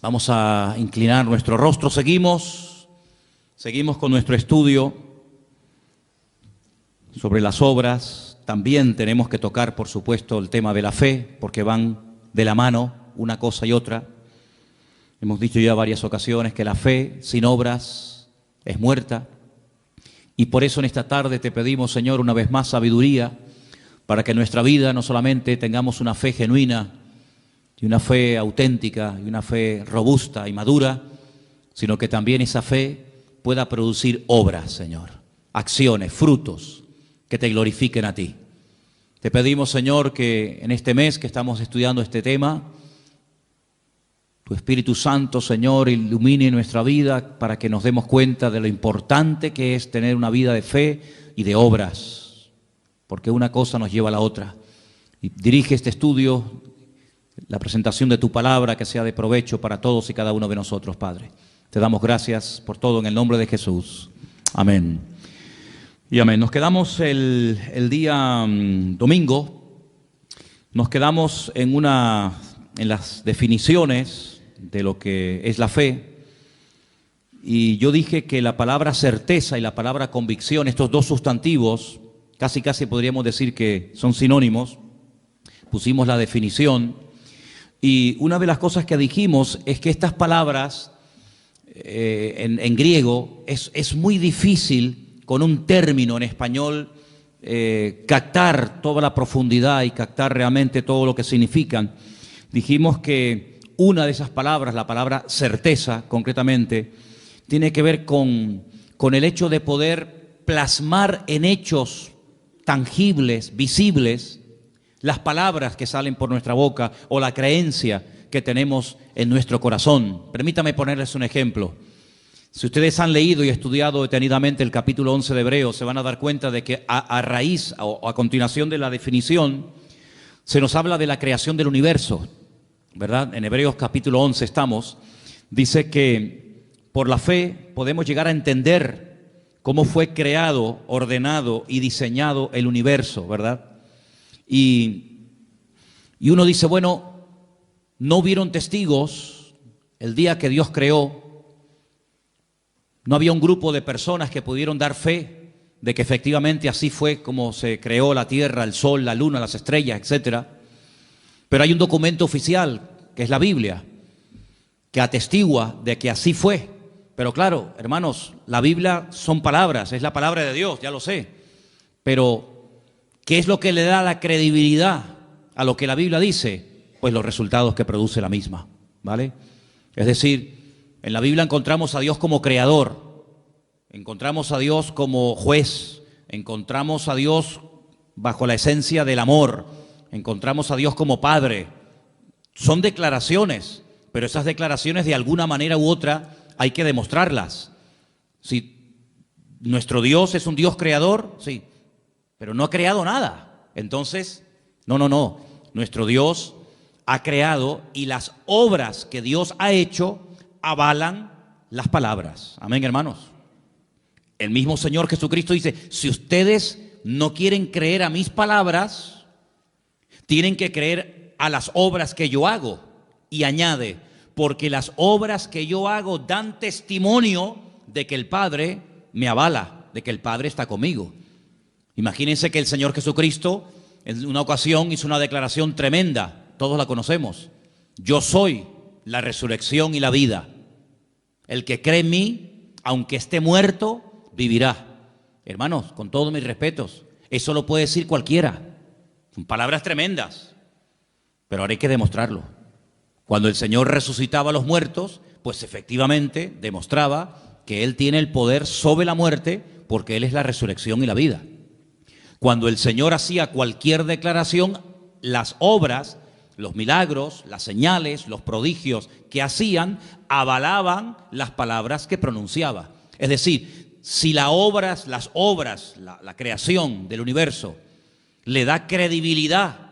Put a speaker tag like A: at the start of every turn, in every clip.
A: Vamos a inclinar nuestro rostro. Seguimos con nuestro estudio sobre las obras. También tenemos que tocar, por supuesto, el tema de la fe, porque van de la mano una cosa y otra. Hemos dicho ya varias ocasiones que la fe sin obras es muerta. Y por eso en esta tarde te pedimos, Señor, una vez más sabiduría para que en nuestra vida no solamente tengamos una fe genuina y una fe auténtica y una fe robusta y madura, sino que también esa fe pueda producir obras, Señor, acciones, frutos que te glorifiquen a ti. Te pedimos, Señor, que en este mes que estamos estudiando este tema, tu Espíritu Santo, Señor, ilumine nuestra vida para que nos demos cuenta de lo importante que es tener una vida de fe y de obras, porque una cosa nos lleva a la otra. Y dirige este estudio, la presentación de tu palabra, que sea de provecho para todos y cada uno de nosotros, Padre. Te damos gracias por todo en el nombre de Jesús. Amén. Y amén. Nos quedamos el día domingo, nos quedamos en las definiciones de lo que es la fe. Y yo dije que la palabra certeza y la palabra convicción, estos dos sustantivos, casi podríamos decir que son sinónimos. Pusimos la definición. Y una de las cosas que dijimos es que estas palabras en griego es muy difícil con un término en español captar toda la profundidad y captar realmente todo lo que significan. Dijimos que una de esas palabras, la palabra certeza concretamente, tiene que ver con el hecho de poder plasmar en hechos tangibles, visibles, las palabras que salen por nuestra boca o la creencia que tenemos en nuestro corazón. Permítame ponerles un ejemplo. Si ustedes han leído y estudiado detenidamente el capítulo 11 de Hebreos, se van a dar cuenta de que a raíz o a continuación de la definición, se nos habla de la creación del universo, ¿verdad? En Hebreos capítulo 11 estamos. Dice que por la fe podemos llegar a entender cómo fue creado, ordenado y diseñado el universo, ¿verdad? Y uno dice, bueno, no hubieron testigos el día que Dios creó, no había un grupo de personas que pudieron dar fe de que efectivamente así fue como se creó la tierra, el sol, la luna, las estrellas, etcétera. Pero hay un documento oficial, que es la Biblia, que atestigua de que así fue. Pero claro, hermanos, la Biblia son palabras, es la palabra de Dios, ya lo sé. Pero ¿qué es lo que le da la credibilidad a lo que la Biblia dice? Pues los resultados que produce la misma, ¿vale? Es decir, en la Biblia encontramos a Dios como creador, encontramos a Dios como juez, encontramos a Dios bajo la esencia del amor, encontramos a Dios como Padre. Son declaraciones, pero esas declaraciones de alguna manera u otra hay que demostrarlas. Si nuestro Dios es un Dios creador, sí, pero no ha creado nada. Entonces, no. Nuestro Dios ha creado y las obras que Dios ha hecho avalan las palabras. Amén, hermanos. El mismo Señor Jesucristo dice, si ustedes no quieren creer a mis palabras, tienen que creer a las obras que yo hago. Y añade, porque las obras que yo hago dan testimonio de que el Padre me avala, de que el Padre está conmigo. Imagínense que el Señor Jesucristo en una ocasión hizo una declaración tremenda, todos la conocemos. Yo soy la resurrección y la vida. El que cree en mí, aunque esté muerto, vivirá. Hermanos, con todos mis respetos, eso lo puede decir cualquiera. Son palabras tremendas, pero ahora hay que demostrarlo. Cuando el Señor resucitaba a los muertos, pues efectivamente demostraba que Él tiene el poder sobre la muerte porque Él es la resurrección y la vida. Cuando el Señor hacía cualquier declaración, las obras, los milagros, las señales, los prodigios que hacían, avalaban las palabras que pronunciaba. Es decir, si las obras, la creación del universo le da credibilidad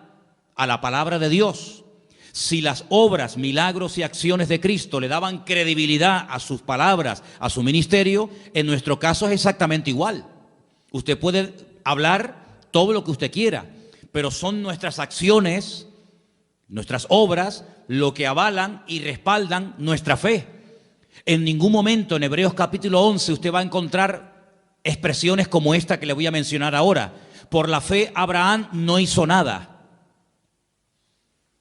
A: a la palabra de Dios, si las obras, milagros y acciones de Cristo le daban credibilidad a sus palabras, a su ministerio, en nuestro caso es exactamente igual. Usted puede hablar todo lo que usted quiera, pero son nuestras acciones, nuestras obras, lo que avalan y respaldan nuestra fe. En ningún momento en Hebreos capítulo 11 usted va a encontrar expresiones como esta que le voy a mencionar ahora. Por la fe Abraham no hizo nada.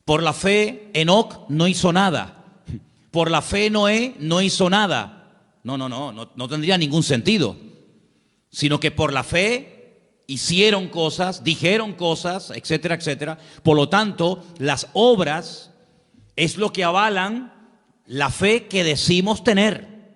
A: Por la fe Enoc no hizo nada. Por la fe Noé no hizo nada. No tendría ningún sentido. Sino que por la fe hicieron cosas, dijeron cosas, etcétera, etcétera. Por lo tanto, las obras es lo que avalan la fe que decimos tener.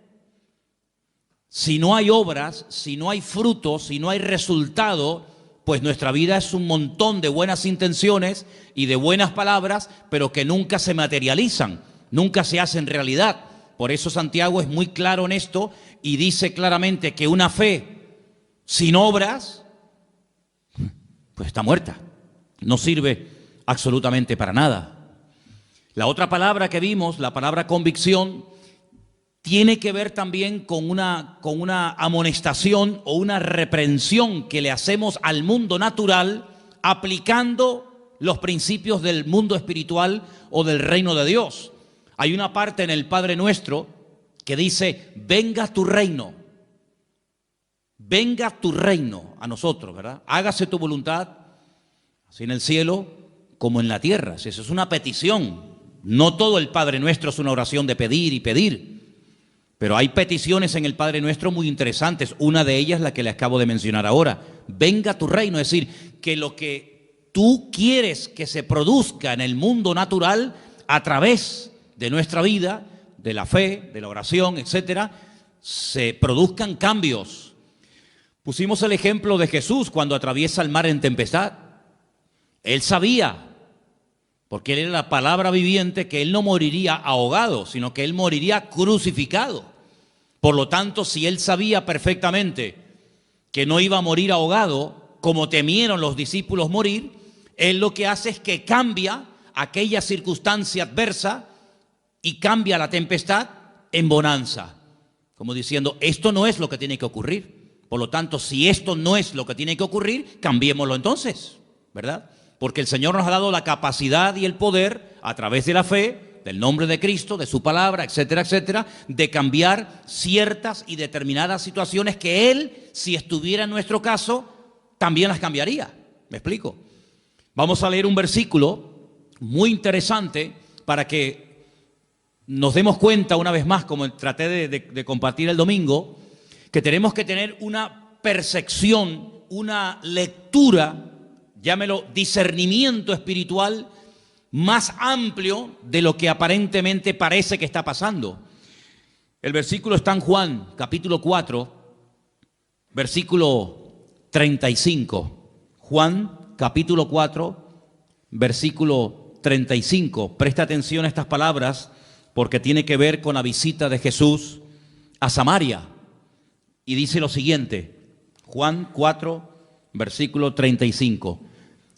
A: Si no hay obras, si no hay frutos, si no hay resultado, pues nuestra vida es un montón de buenas intenciones y de buenas palabras, pero que nunca se materializan, nunca se hacen realidad. Por eso Santiago es muy claro en esto y dice claramente que una fe sin obras, pues está muerta, no sirve absolutamente para nada. La otra palabra que vimos, la palabra convicción, tiene que ver también con una amonestación o una reprensión que le hacemos al mundo natural aplicando los principios del mundo espiritual o del reino de Dios. Hay una parte en el Padre Nuestro que dice, venga tu reino a nosotros, ¿verdad? Hágase tu voluntad, así en el cielo como en la tierra. Eso es una petición. No todo el Padre Nuestro es una oración de pedir y pedir. Pero hay peticiones en el Padre Nuestro muy interesantes. Una de ellas, la que le acabo de mencionar ahora. Venga tu reino, es decir, que lo que tú quieres que se produzca en el mundo natural a través de nuestra vida, de la fe, de la oración, etcétera, se produzcan cambios. Pusimos el ejemplo de Jesús cuando atraviesa el mar en tempestad. Él sabía, porque él era la palabra viviente, que él no moriría ahogado, sino que él moriría crucificado. Por lo tanto, si él sabía perfectamente que no iba a morir ahogado, como temieron los discípulos morir, él lo que hace es que cambia aquella circunstancia adversa y cambia la tempestad en bonanza. Como diciendo, esto no es lo que tiene que ocurrir. Por lo tanto, si esto no es lo que tiene que ocurrir, cambiémoslo entonces, ¿verdad? Porque el Señor nos ha dado la capacidad y el poder, a través de la fe, del nombre de Cristo, de su palabra, etcétera, etcétera, de cambiar ciertas y determinadas situaciones que Él, si estuviera en nuestro caso, también las cambiaría. ¿Me explico? Vamos a leer un versículo muy interesante para que nos demos cuenta una vez más, como traté de compartir el domingo, que tenemos que tener una percepción, una lectura, llámelo discernimiento espiritual, más amplio de lo que aparentemente parece que está pasando. El versículo está en Juan, capítulo 4, versículo 35. Juan, capítulo 4, versículo 35. Presta atención a estas palabras porque tiene que ver con la visita de Jesús a Samaria. Y dice lo siguiente, Juan 4, versículo 35.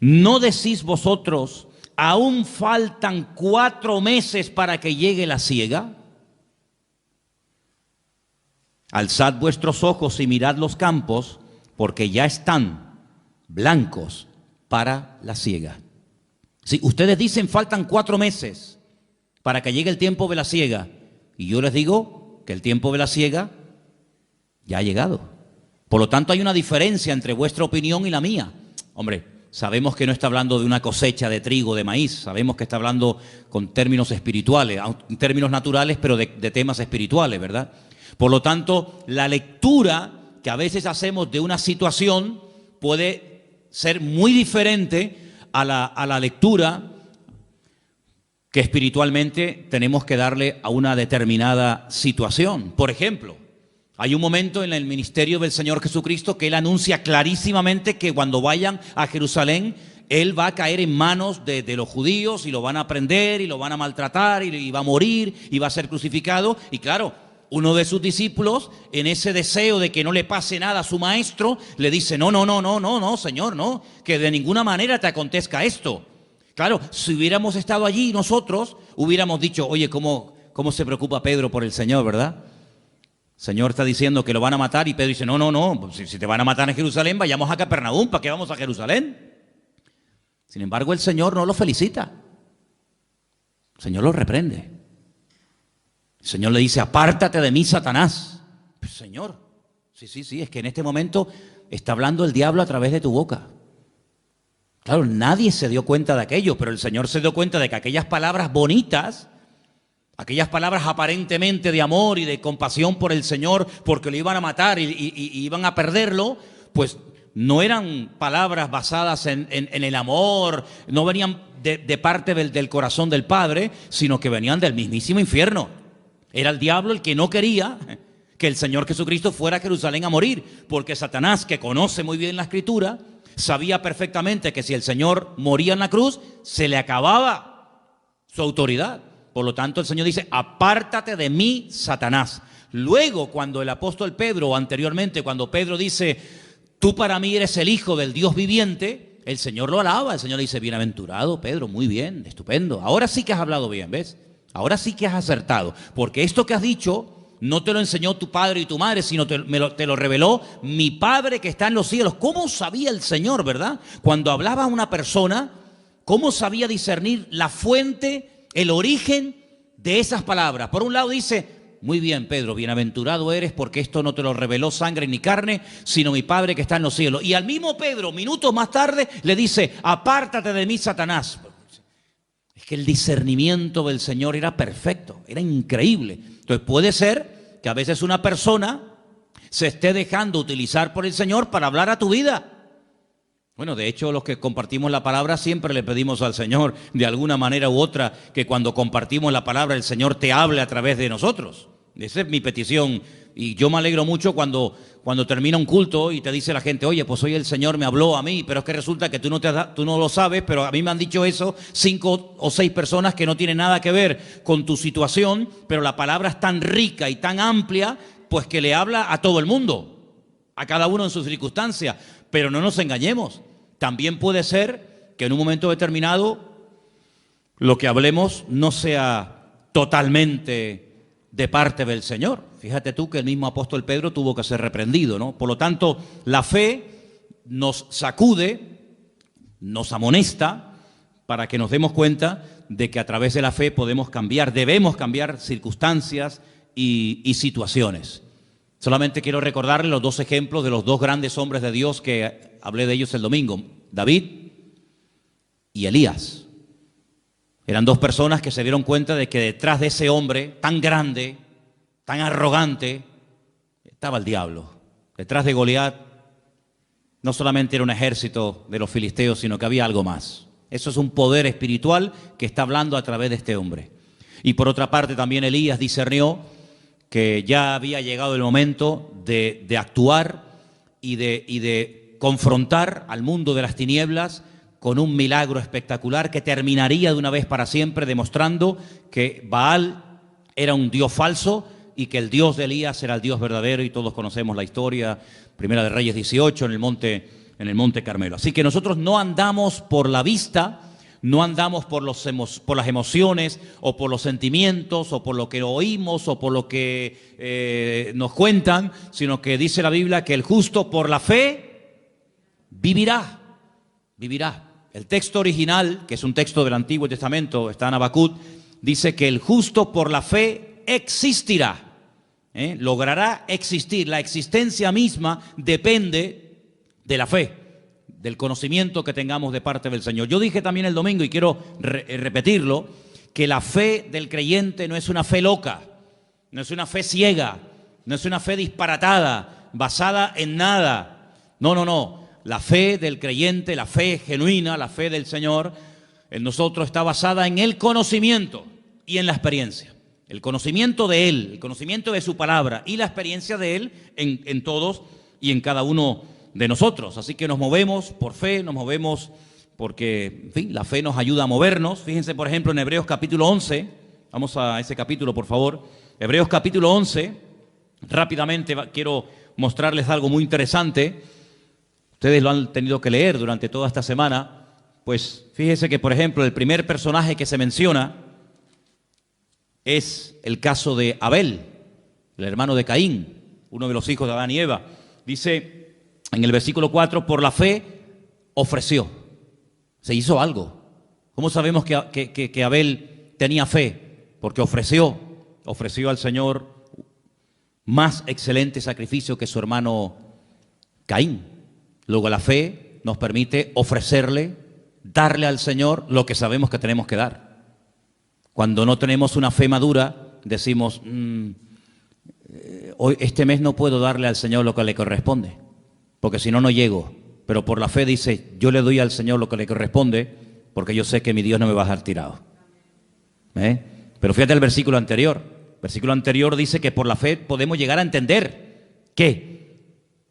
A: ¿No decís vosotros, aún faltan 4 meses para que llegue la siega? Alzad vuestros ojos y mirad los campos, porque ya están blancos para la siega. Si ustedes dicen faltan 4 meses para que llegue el tiempo de la siega, y yo les digo que el tiempo de la siega ya ha llegado. Por lo tanto, hay una diferencia entre vuestra opinión y la mía. Hombre, sabemos que no está hablando de una cosecha de trigo, de maíz. Sabemos que está hablando con términos espirituales, términos naturales, pero de temas espirituales, ¿verdad? Por lo tanto, la lectura que a veces hacemos de una situación puede ser muy diferente a la lectura que espiritualmente tenemos que darle a una determinada situación. Por ejemplo, hay un momento en el ministerio del Señor Jesucristo que Él anuncia clarísimamente que cuando vayan a Jerusalén, Él va a caer en manos de los judíos y lo van a prender y lo van a maltratar y va a morir y va a ser crucificado. Y claro, uno de sus discípulos, en ese deseo de que no le pase nada a su maestro, le dice, no, Señor, no, que de ninguna manera te acontezca esto. Claro, si hubiéramos estado allí nosotros, hubiéramos dicho, oye, ¿cómo se preocupa Pedro por el Señor, verdad? Señor está diciendo que lo van a matar y Pedro dice, no, no, no, pues si te van a matar en Jerusalén, vayamos a Capernaum, ¿para qué vamos a Jerusalén? Sin embargo, el Señor no lo felicita. El Señor lo reprende. El Señor le dice, apártate de mí, Satanás. Pues, Señor, sí, es que en este momento está hablando el diablo a través de tu boca. Claro, nadie se dio cuenta de aquello, pero el Señor se dio cuenta de que aquellas palabras bonitas, aquellas palabras aparentemente de amor y de compasión por el Señor, porque lo iban a matar y iban a perderlo, pues no eran palabras basadas en el amor, no venían de parte del corazón del Padre, sino que venían del mismísimo infierno. Era el diablo el que no quería que el Señor Jesucristo fuera a Jerusalén a morir, porque Satanás, que conoce muy bien la Escritura, sabía perfectamente que si el Señor moría en la cruz, se le acababa su autoridad. Por lo tanto, el Señor dice, apártate de mí, Satanás. Luego, cuando el apóstol Pedro, o anteriormente, cuando Pedro dice, tú para mí eres el Hijo del Dios viviente, el Señor lo alaba. El Señor le dice, bienaventurado Pedro, muy bien, estupendo. Ahora sí que has hablado bien, ¿ves? Ahora sí que has acertado. Porque esto que has dicho no te lo enseñó tu padre y tu madre, sino te lo reveló mi Padre que está en los cielos. ¿Cómo sabía el Señor, verdad? Cuando hablaba a una persona, ¿cómo sabía discernir la fuente, el origen de esas palabras? Por un lado dice, muy bien, Pedro, bienaventurado eres porque esto no te lo reveló sangre ni carne, sino mi Padre que está en los cielos. Y al mismo Pedro, minutos más tarde, le dice, apártate de mí, Satanás. Es que el discernimiento del Señor era perfecto, era increíble. Entonces puede ser que a veces una persona se esté dejando utilizar por el Señor para hablar a tu vida. Bueno, de hecho, los que compartimos la palabra siempre le pedimos al Señor, de alguna manera u otra, que cuando compartimos la palabra el Señor te hable a través de nosotros. Esa es mi petición. Y yo me alegro mucho cuando termina un culto y te dice la gente, oye, pues hoy el Señor me habló a mí, pero es que resulta que tú no lo sabes, pero a mí me han dicho eso 5 o 6 personas que no tienen nada que ver con tu situación, pero la palabra es tan rica y tan amplia, pues que le habla a todo el mundo, a cada uno en sus circunstancias. Pero no nos engañemos, también puede ser que en un momento determinado lo que hablemos no sea totalmente de parte del Señor. Fíjate tú que el mismo apóstol Pedro tuvo que ser reprendido, ¿no? Por lo tanto, la fe nos sacude, nos amonesta para que nos demos cuenta de que a través de la fe podemos cambiar, debemos cambiar circunstancias y situaciones. Solamente quiero recordarles los 2 ejemplos de los 2 grandes hombres de Dios que hablé de ellos el domingo, David y Elías. Eran 2 personas que se dieron cuenta de que detrás de ese hombre tan grande, tan arrogante, estaba el diablo. Detrás de Goliat no solamente era un ejército de los filisteos, sino que había algo más. Eso es un poder espiritual que está hablando a través de este hombre. Y por otra parte también Elías discernió que ya había llegado el momento de actuar y de confrontar al mundo de las tinieblas con un milagro espectacular que terminaría de una vez para siempre demostrando que Baal era un dios falso y que el Dios de Elías era el Dios verdadero, y todos conocemos la historia, Primera de Reyes 18, en el monte Carmelo. Así que nosotros no andamos por la vista, no andamos por las emociones o por los sentimientos o por lo que oímos o por lo que nos cuentan, sino que dice la Biblia que el justo por la fe vivirá. El texto original, que es un texto del Antiguo Testamento, está en Habacuc, dice que el justo por la fe existirá. Logrará existir. La existencia misma depende de la fe, del conocimiento que tengamos de parte del Señor. Yo dije también el domingo, y quiero repetirlo, que la fe del creyente no es una fe loca, no es una fe ciega, no es una fe disparatada, basada en nada. No. La fe del creyente, la fe genuina, la fe del Señor, en nosotros está basada en el conocimiento y en la experiencia. El conocimiento de Él, el conocimiento de su palabra y la experiencia de Él en todos y en cada uno de nosotros. Así que nos movemos por fe, nos movemos porque, en fin, la fe nos ayuda a movernos. Fíjense, por ejemplo, en Hebreos capítulo 11, vamos a ese capítulo, por favor. Hebreos capítulo 11, rápidamente quiero mostrarles algo muy interesante. Ustedes lo han tenido que leer durante toda esta semana. Pues fíjense que, por ejemplo, el primer personaje que se menciona es el caso de Abel. el hermano de Caín, uno de los hijos de Adán y Eva. Dice en el versículo 4, por la fe ofreció. Se hizo algo. ¿Cómo sabemos que Abel tenía fe? Porque ofreció al Señor más excelente sacrificio que su hermano Caín. Luego la fe nos permite ofrecerle, darle al Señor lo que sabemos que tenemos que dar. Cuando no tenemos una fe madura, decimos, hoy, este mes no puedo darle al Señor lo que le corresponde, porque si no, no llego. Pero por la fe dice, yo le doy al Señor lo que le corresponde, porque yo sé que mi Dios no me va a dejar tirado. Pero fíjate el versículo anterior. El versículo anterior dice que por la fe podemos llegar a entender que,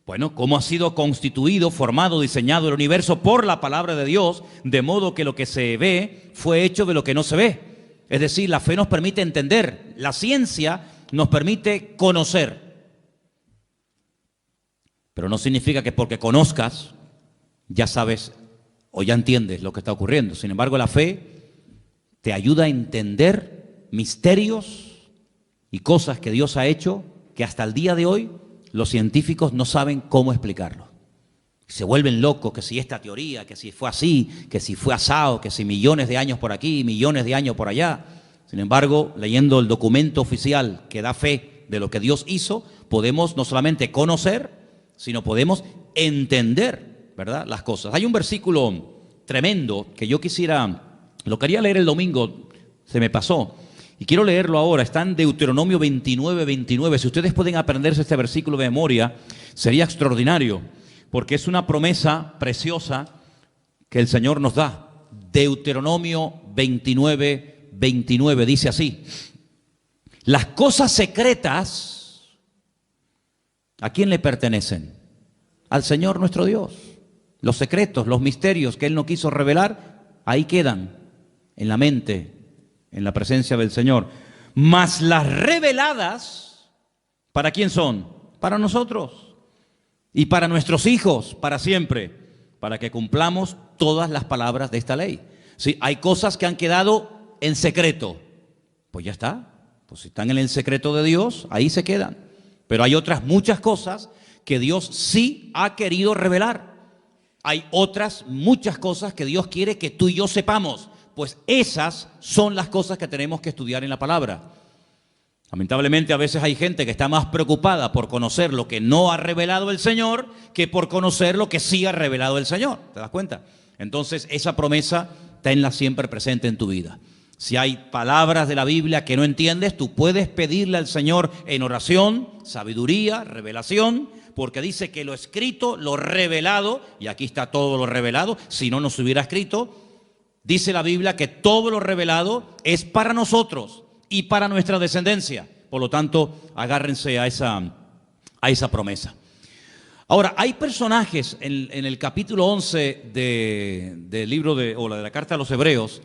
A: bueno, cómo ha sido constituido, formado, diseñado el universo por la palabra de Dios, de modo que lo que se ve fue hecho de lo que no se ve. Es decir, la fe nos permite entender, la ciencia nos permite conocer. Pero no significa que porque conozcas, ya sabes o ya entiendes lo que está ocurriendo. Sin embargo, la fe te ayuda a entender misterios y cosas que Dios ha hecho que hasta el día de hoy los científicos no saben cómo explicarlo. Se vuelven locos, que si esta teoría, que si fue así, que si fue asado, que si millones de años por aquí, millones de años por allá. Sin embargo, leyendo el documento oficial que da fe de lo que Dios hizo, podemos no solamente conocer, sino podemos entender, ¿verdad?, las cosas. Hay un versículo tremendo que yo lo quería leer el domingo, se me pasó, y quiero leerlo ahora. Está en Deuteronomio 29, 29. Si ustedes pueden aprenderse este versículo de memoria, sería extraordinario, porque es una promesa preciosa que el Señor nos da. Deuteronomio 29, 29 dice así: las cosas secretas, ¿a quién le pertenecen? Al Señor nuestro Dios. Los secretos, los misterios que Él no quiso revelar, ahí quedan, en la mente, en la presencia del Señor. Mas las reveladas, ¿para quién son? Para nosotros y para nuestros hijos, para siempre, para que cumplamos todas las palabras de esta ley. Sí, hay cosas que han quedado en secreto, pues ya está, pues si están en el secreto de Dios, ahí se quedan. Pero hay otras muchas cosas que Dios sí ha querido revelar. Hay otras muchas cosas que Dios quiere que tú y yo sepamos, pues esas son las cosas que tenemos que estudiar en la palabra. Lamentablemente a veces hay gente que está más preocupada por conocer lo que no ha revelado el Señor que por conocer lo que sí ha revelado el Señor. ¿Te das cuenta? Entonces esa promesa tenla siempre presente en tu vida. Si hay palabras de la Biblia que no entiendes, tú puedes pedirle al Señor en oración, sabiduría, revelación, porque dice que lo escrito, lo revelado, y aquí está todo lo revelado, si no se hubiera escrito, dice la Biblia que todo lo revelado es para nosotros y para nuestra descendencia. Por lo tanto, agárrense a esa promesa. Ahora, hay personajes en el capítulo 11 del libro de la carta a los Hebreos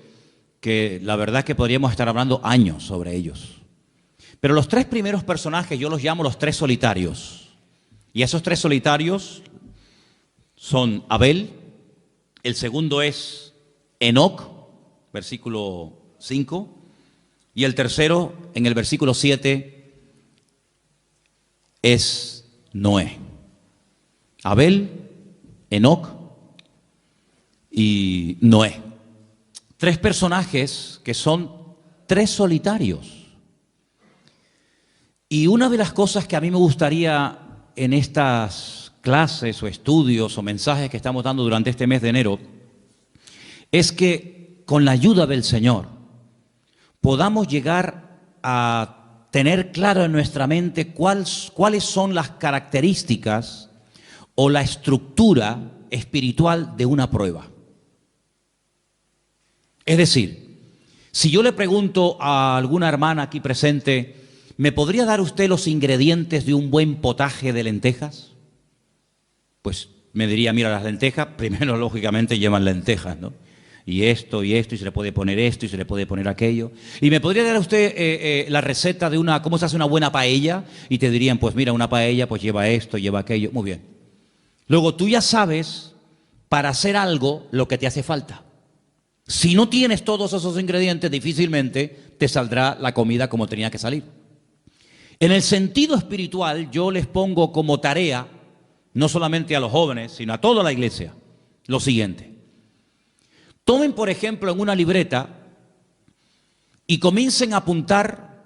A: que la verdad es que podríamos estar hablando años sobre ellos. Pero los tres primeros personajes yo los llamo los tres solitarios. Y esos tres solitarios son Abel, el segundo es Enoc, versículo 5, y el tercero, en el versículo 7, es Noé. Abel, Enoc y Noé. Tres personajes que son tres solitarios. Y una de las cosas que a mí me gustaría en estas clases o estudios o mensajes que estamos dando durante este mes de enero es que con la ayuda del Señor podamos llegar a tener claro en nuestra mente cuáles son las características o la estructura espiritual de una prueba. Es decir, si yo le pregunto a alguna hermana aquí presente, ¿me podría dar usted los ingredientes de un buen potaje de lentejas? Pues me diría, mira, las lentejas, primero lógicamente llevan lentejas, ¿no? Y esto, y se le puede poner esto, y se le puede poner aquello. ¿Y me podría dar usted la receta de cómo se hace una buena paella? Y te dirían, pues mira, una paella pues lleva esto, lleva aquello. Muy bien. Luego tú ya sabes, para hacer algo, lo que te hace falta. Si no tienes todos esos ingredientes, difícilmente te saldrá la comida como tenía que salir. En el sentido espiritual, yo les pongo como tarea, no solamente a los jóvenes, sino a toda la iglesia, lo siguiente. Tomen, por ejemplo, en una libreta y comiencen a apuntar,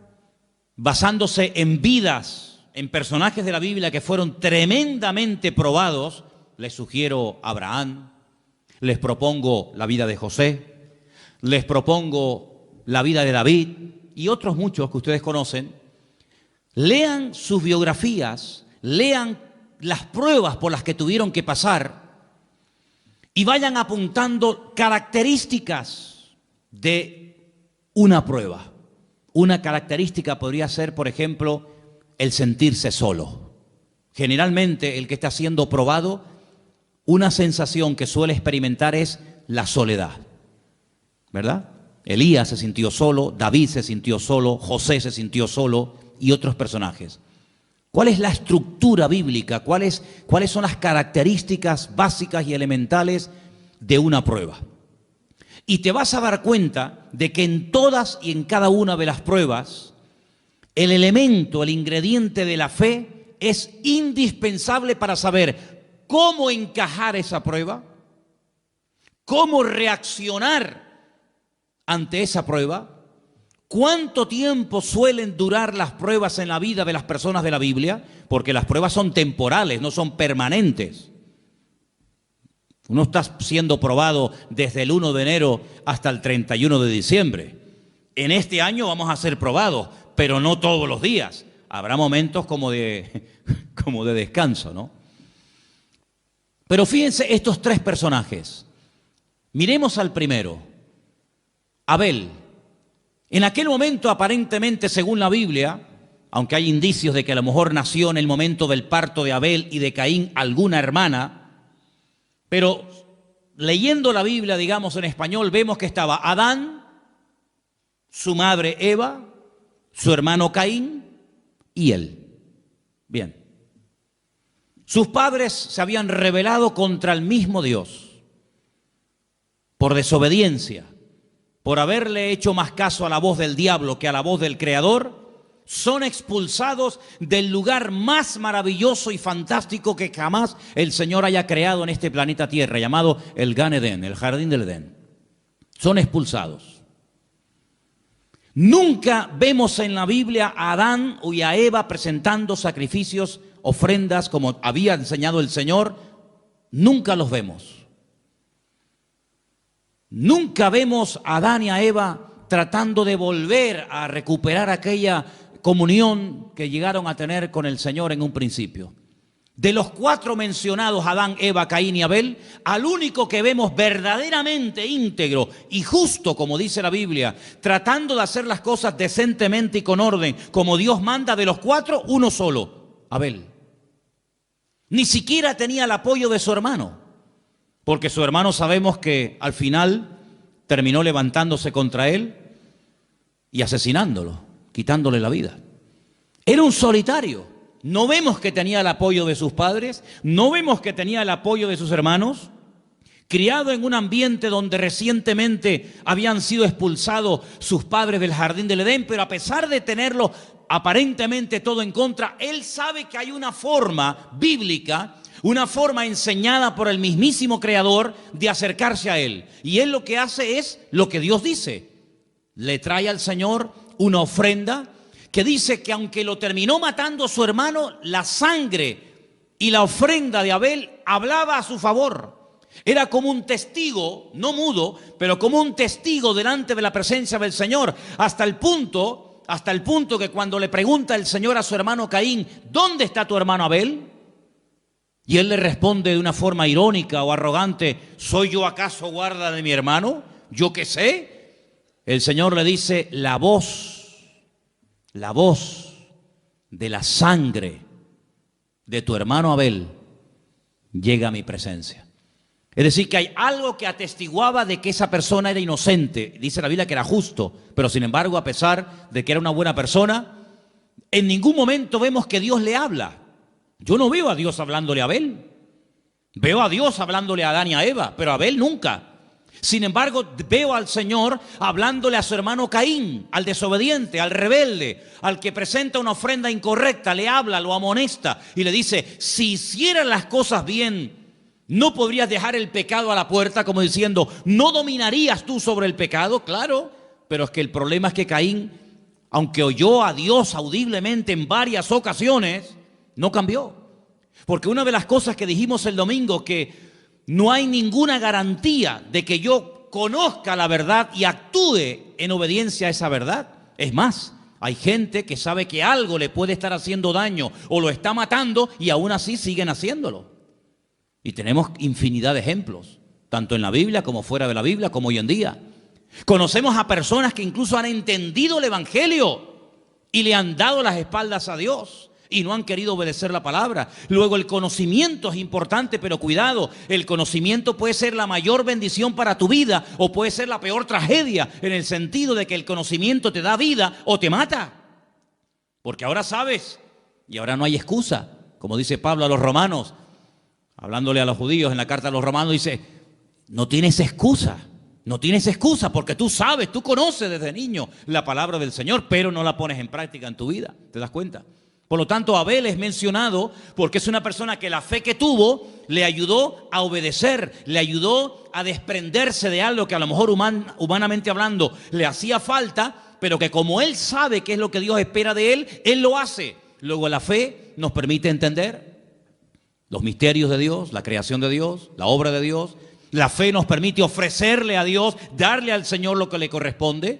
A: basándose en vidas, en personajes de la Biblia que fueron tremendamente probados. Les sugiero a Abraham, les propongo la vida de José, les propongo la vida de David y otros muchos que ustedes conocen. Lean sus biografías, lean las pruebas por las que tuvieron que pasar y vayan apuntando características de una prueba. Una característica podría ser, por ejemplo, el sentirse solo. Generalmente el que está siendo probado, una sensación que suele experimentar es la soledad, ¿verdad? Elías se sintió solo, David se sintió solo, José se sintió solo y otros personajes. ¿Cuál es la estructura bíblica? ¿Cuáles son las características básicas y elementales de una prueba? Y te vas a dar cuenta de que en todas y en cada una de las pruebas, el elemento, el ingrediente de la fe es indispensable para saber cómo encajar esa prueba, cómo reaccionar ante esa prueba. ¿Cuánto tiempo suelen durar las pruebas en la vida de las personas de la Biblia? Porque las pruebas son temporales, no son permanentes. Uno está siendo probado desde el 1 de enero hasta el 31 de diciembre. En este año vamos a ser probados, pero no todos los días. Habrá momentos como de descanso, ¿no? Pero fíjense estos tres personajes. Miremos al primero, Abel. En aquel momento, aparentemente, según la Biblia, aunque hay indicios de que a lo mejor nació en el momento del parto de Abel y de Caín alguna hermana, pero leyendo la Biblia, digamos en español, vemos que estaba Adán, su madre Eva, su hermano Caín y él. Bien. Sus padres se habían rebelado contra el mismo Dios por desobediencia. Por haberle hecho más caso a la voz del diablo que a la voz del Creador, son expulsados del lugar más maravilloso y fantástico que jamás el Señor haya creado en este planeta Tierra, llamado el Gan Edén, el Jardín del Edén. Son expulsados. Nunca vemos en la Biblia a Adán y a Eva presentando sacrificios, ofrendas, como había enseñado el Señor. Nunca los vemos. Nunca vemos a Adán y a Eva tratando de volver a recuperar aquella comunión que llegaron a tener con el Señor en un principio. De los cuatro mencionados, Adán, Eva, Caín y Abel, al único que vemos verdaderamente íntegro y justo, como dice la Biblia, tratando de hacer las cosas decentemente y con orden, como Dios manda, de los cuatro, uno solo, Abel. Ni siquiera tenía el apoyo de su hermano. Porque su hermano sabemos que al final terminó levantándose contra él y asesinándolo, quitándole la vida. Era un solitario. No vemos que tenía el apoyo de sus padres, no vemos que tenía el apoyo de sus hermanos. Criado en un ambiente donde recientemente habían sido expulsados sus padres del Jardín del Edén, pero a pesar de tenerlo aparentemente todo en contra, él sabe que hay una forma bíblica, una forma enseñada por el mismísimo Creador de acercarse a Él. Y Él lo que hace es lo que Dios dice. Le trae al Señor una ofrenda que dice que aunque lo terminó matando su hermano, la sangre y la ofrenda de Abel hablaba a su favor. Era como un testigo, no mudo, pero como un testigo delante de la presencia del Señor, hasta el punto que cuando le pregunta el Señor a su hermano Caín, ¿dónde está tu hermano Abel? Y él le responde de una forma irónica o arrogante, ¿soy yo acaso guarda de mi hermano? ¿Yo qué sé? El Señor le dice, la voz de la sangre de tu hermano Abel llega a mi presencia. Es decir, que hay algo que atestiguaba de que esa persona era inocente. Dice la Biblia que era justo, pero sin embargo, a pesar de que era una buena persona, en ningún momento vemos que Dios le habla. Yo no veo a Dios hablándole a Abel. Veo a Dios hablándole a Adán y a Eva, pero a Abel nunca. Sin embargo, veo al Señor hablándole a su hermano Caín, al desobediente, al rebelde, al que presenta una ofrenda incorrecta, le habla, lo amonesta y le dice, si hicieras las cosas bien, ¿no podrías dejar el pecado a la puerta? Como diciendo, ¿no dominarías tú sobre el pecado? Claro, pero es que el problema es que Caín, aunque oyó a Dios audiblemente en varias ocasiones, no cambió. Porque una de las cosas que dijimos el domingo, que no hay ninguna garantía de que yo conozca la verdad y actúe en obediencia a esa verdad. Es más, hay gente que sabe que algo le puede estar haciendo daño o lo está matando y aún así siguen haciéndolo. Y tenemos infinidad de ejemplos, tanto en la Biblia como fuera de la Biblia, como hoy en día. Conocemos a personas que incluso han entendido el Evangelio y le han dado las espaldas a Dios y no han querido obedecer la palabra. Luego el conocimiento es importante, pero cuidado, el conocimiento puede ser la mayor bendición para tu vida o puede ser la peor tragedia, en el sentido de que el conocimiento te da vida o te mata. Porque ahora sabes y ahora no hay excusa. Como dice Pablo a los romanos, hablándole a los judíos en la carta a los romanos, dice, no tienes excusa. No tienes excusa porque tú sabes, tú conoces desde niño la palabra del Señor, pero no la pones en práctica en tu vida. ¿Te das cuenta? Por lo tanto, Abel es mencionado porque es una persona que la fe que tuvo le ayudó a obedecer, le ayudó a desprenderse de algo que a lo mejor humanamente hablando le hacía falta, pero que como él sabe qué es lo que Dios espera de él lo hace. Luego la fe nos permite entender los misterios de Dios, la creación de Dios, la obra de Dios. La fe nos permite ofrecerle a Dios, darle al Señor lo que le corresponde.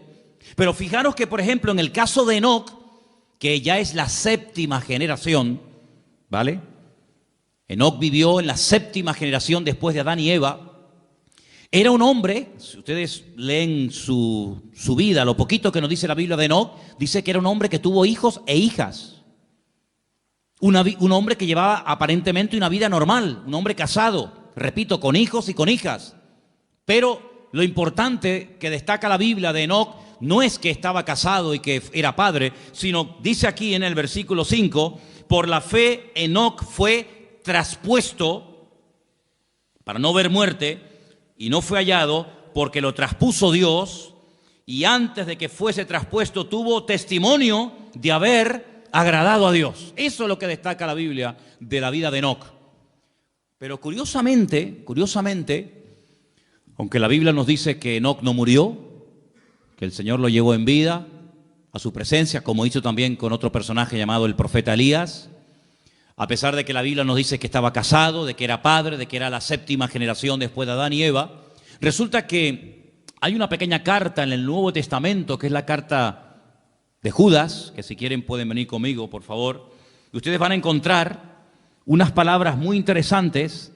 A: Pero fijaros que, por ejemplo, en el caso de Enoc, que ya es la séptima generación, ¿vale? Enoc vivió en la séptima generación después de Adán y Eva. Era un hombre, si ustedes leen su vida, lo poquito que nos dice la Biblia de Enoc, dice que era un hombre que tuvo hijos e hijas. Un hombre que llevaba aparentemente una vida normal, un hombre casado, repito, con hijos y con hijas. Pero lo importante que destaca la Biblia de Enoc no es que estaba casado y que era padre, sino dice aquí en el versículo 5, por la fe Enoc fue traspuesto para no ver muerte y no fue hallado porque lo traspuso Dios y antes de que fuese traspuesto tuvo testimonio de haber agradado a Dios. Eso es lo que destaca la Biblia de la vida de Enoc. Pero curiosamente, aunque la Biblia nos dice que Enoc no murió, que el Señor lo llevó en vida a su presencia, como hizo también con otro personaje llamado el profeta Elías, a pesar de que la Biblia nos dice que estaba casado, de que era padre, de que era la séptima generación después de Adán y Eva, resulta que hay una pequeña carta en el Nuevo Testamento, que es la carta de Judas, que si quieren pueden venir conmigo, por favor, y ustedes van a encontrar unas palabras muy interesantes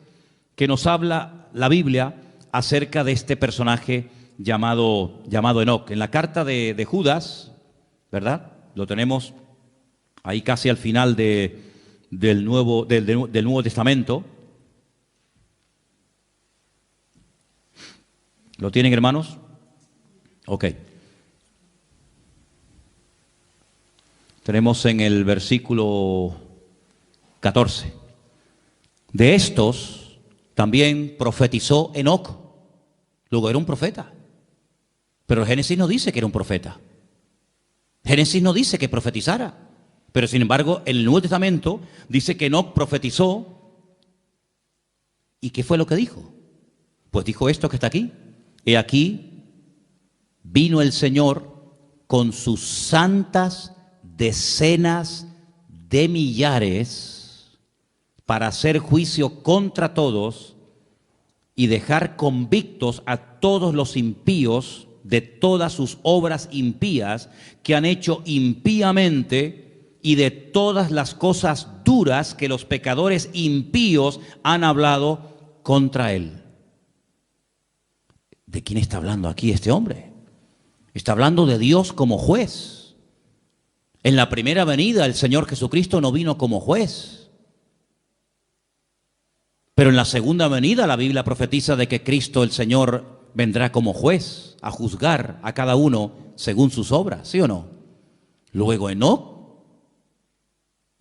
A: que nos habla la Biblia acerca de este personaje llamado Enoc. En la carta de Judas, ¿verdad? Lo tenemos ahí casi al final del Nuevo Testamento. ¿Lo tienen, hermanos? Ok. Tenemos en el versículo 14. De estos también profetizó Enoc. Luego era un profeta. Pero Génesis no dice que era un profeta. Génesis no dice que profetizara. Pero sin embargo, en el Nuevo Testamento dice que Enoc profetizó. ¿Y qué fue lo que dijo? Pues dijo esto que está aquí. He aquí, vino el Señor con sus santas decenas de millares para hacer juicio contra todos y dejar convictos a todos los impíos de todas sus obras impías que han hecho impíamente y de todas las cosas duras que los pecadores impíos han hablado contra él. ¿De quién está hablando aquí este hombre? Está hablando de Dios como juez. En la primera venida el Señor Jesucristo no vino como juez. Pero en la segunda venida la Biblia profetiza de que Cristo el Señor vendrá como juez a juzgar a cada uno según sus obras, ¿sí o no? Luego Enoc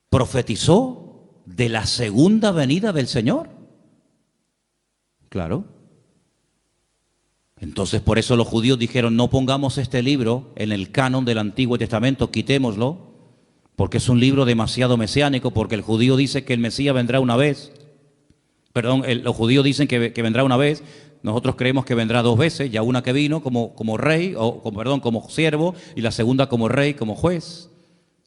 A: profetizó de la segunda venida del Señor. Claro. Entonces por eso los judíos dijeron, no pongamos este libro en el canon del Antiguo Testamento, quitémoslo, porque es un libro demasiado mesiánico, porque el judío dice que el Mesías vendrá una vez. Perdón, los judíos dicen que vendrá una vez, nosotros creemos que vendrá 2 veces, ya una que vino como rey, como siervo, y la segunda como rey, como juez.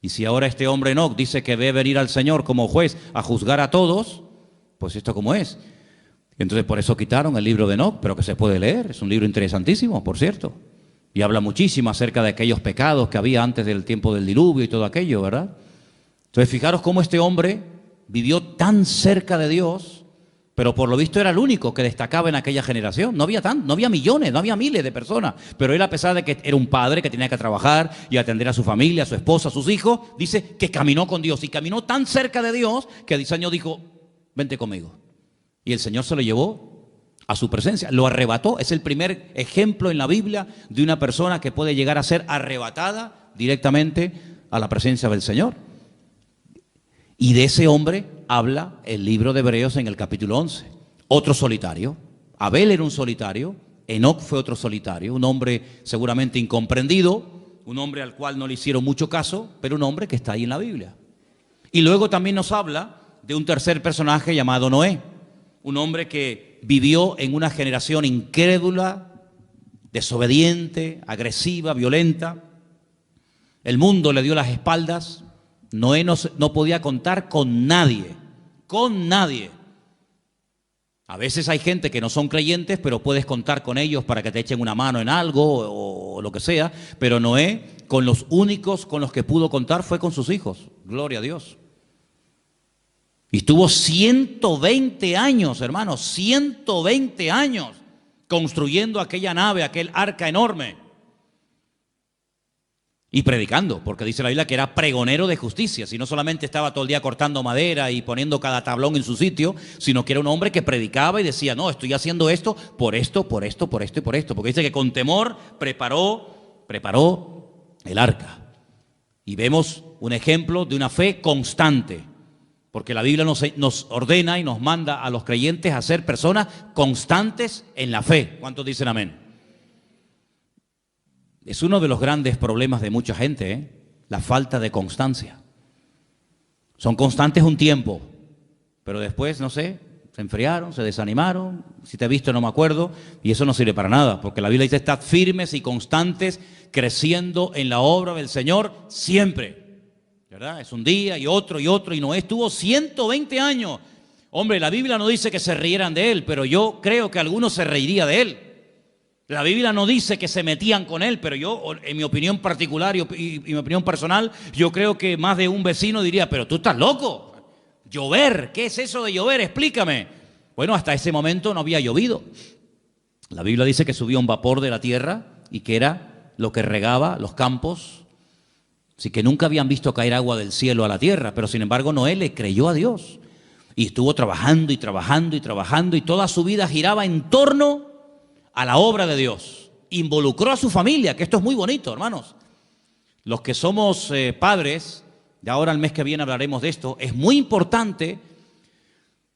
A: Y si ahora este hombre Enoc dice que debe venir al Señor como juez a juzgar a todos, pues esto como es. Entonces por eso quitaron el libro de Enoc, pero que se puede leer, es un libro interesantísimo, por cierto. Y habla muchísimo acerca de aquellos pecados que había antes del tiempo del diluvio y todo aquello, ¿verdad? Entonces fijaros cómo este hombre vivió tan cerca de Dios, pero por lo visto era el único que destacaba en aquella generación. No había millones, no había miles de personas. Pero él, a pesar de que era un padre que tenía que trabajar y atender a su familia, a su esposa, a sus hijos, dice que caminó con Dios. Y caminó tan cerca de Dios que el Señor dijo, vente conmigo. Y el Señor se lo llevó a su presencia, lo arrebató. Es el primer ejemplo en la Biblia de una persona que puede llegar a ser arrebatada directamente a la presencia del Señor. Y de ese hombre habla el libro de Hebreos en el capítulo 11. Otro solitario. Abel era un solitario, Enoc fue otro solitario, un hombre seguramente incomprendido, un hombre al cual no le hicieron mucho caso, pero un hombre que está ahí en la Biblia. Y luego también nos habla de un tercer personaje llamado Noé, un hombre que vivió en una generación incrédula, desobediente, agresiva, violenta. El mundo le dio las espaldas. Noé no podía contar con nadie, con nadie. A veces hay gente que no son creyentes, pero puedes contar con ellos para que te echen una mano en algo o lo que sea. Pero Noé, con los únicos con los que pudo contar fue con sus hijos. Gloria a Dios. Y estuvo 120 años, hermanos, 120 años construyendo aquella nave, aquel arca enorme. Y predicando, porque dice la Biblia que era pregonero de justicia, si no solamente estaba todo el día cortando madera y poniendo cada tablón en su sitio, sino que era un hombre que predicaba y decía, no, estoy haciendo esto por esto, por esto, por esto y por esto, porque dice que con temor preparó el arca. Y vemos un ejemplo de una fe constante, porque la Biblia nos ordena y nos manda a los creyentes a ser personas constantes en la fe. ¿Cuántos dicen amén? Es uno de los grandes problemas de mucha gente, la falta de constancia. Son constantes un tiempo, pero después, no sé, se enfriaron, se desanimaron, si te he visto no me acuerdo, y eso no sirve para nada, porque la Biblia dice, estad firmes y constantes, creciendo en la obra del Señor siempre, ¿verdad? Es un día y otro, y Noé estuvo 120 años. Hombre, la Biblia no dice que se rieran de él, pero yo creo que algunos se reirían de él. La Biblia no dice que se metían con él, pero yo, en mi opinión particular y mi opinión personal, yo creo que más de un vecino diría, pero tú estás loco. Llover, ¿qué es eso de llover? Explícame. Bueno, hasta ese momento no había llovido. La Biblia dice que subía un vapor de la tierra y que era lo que regaba los campos. Así que nunca habían visto caer agua del cielo a la tierra, pero sin embargo Noé le creyó a Dios. Y estuvo trabajando y trabajando y trabajando y toda su vida giraba en torno a la obra de Dios. Involucró a su familia, que esto es muy bonito, hermanos. Los que somos padres, ya ahora el mes que viene hablaremos de esto, es muy importante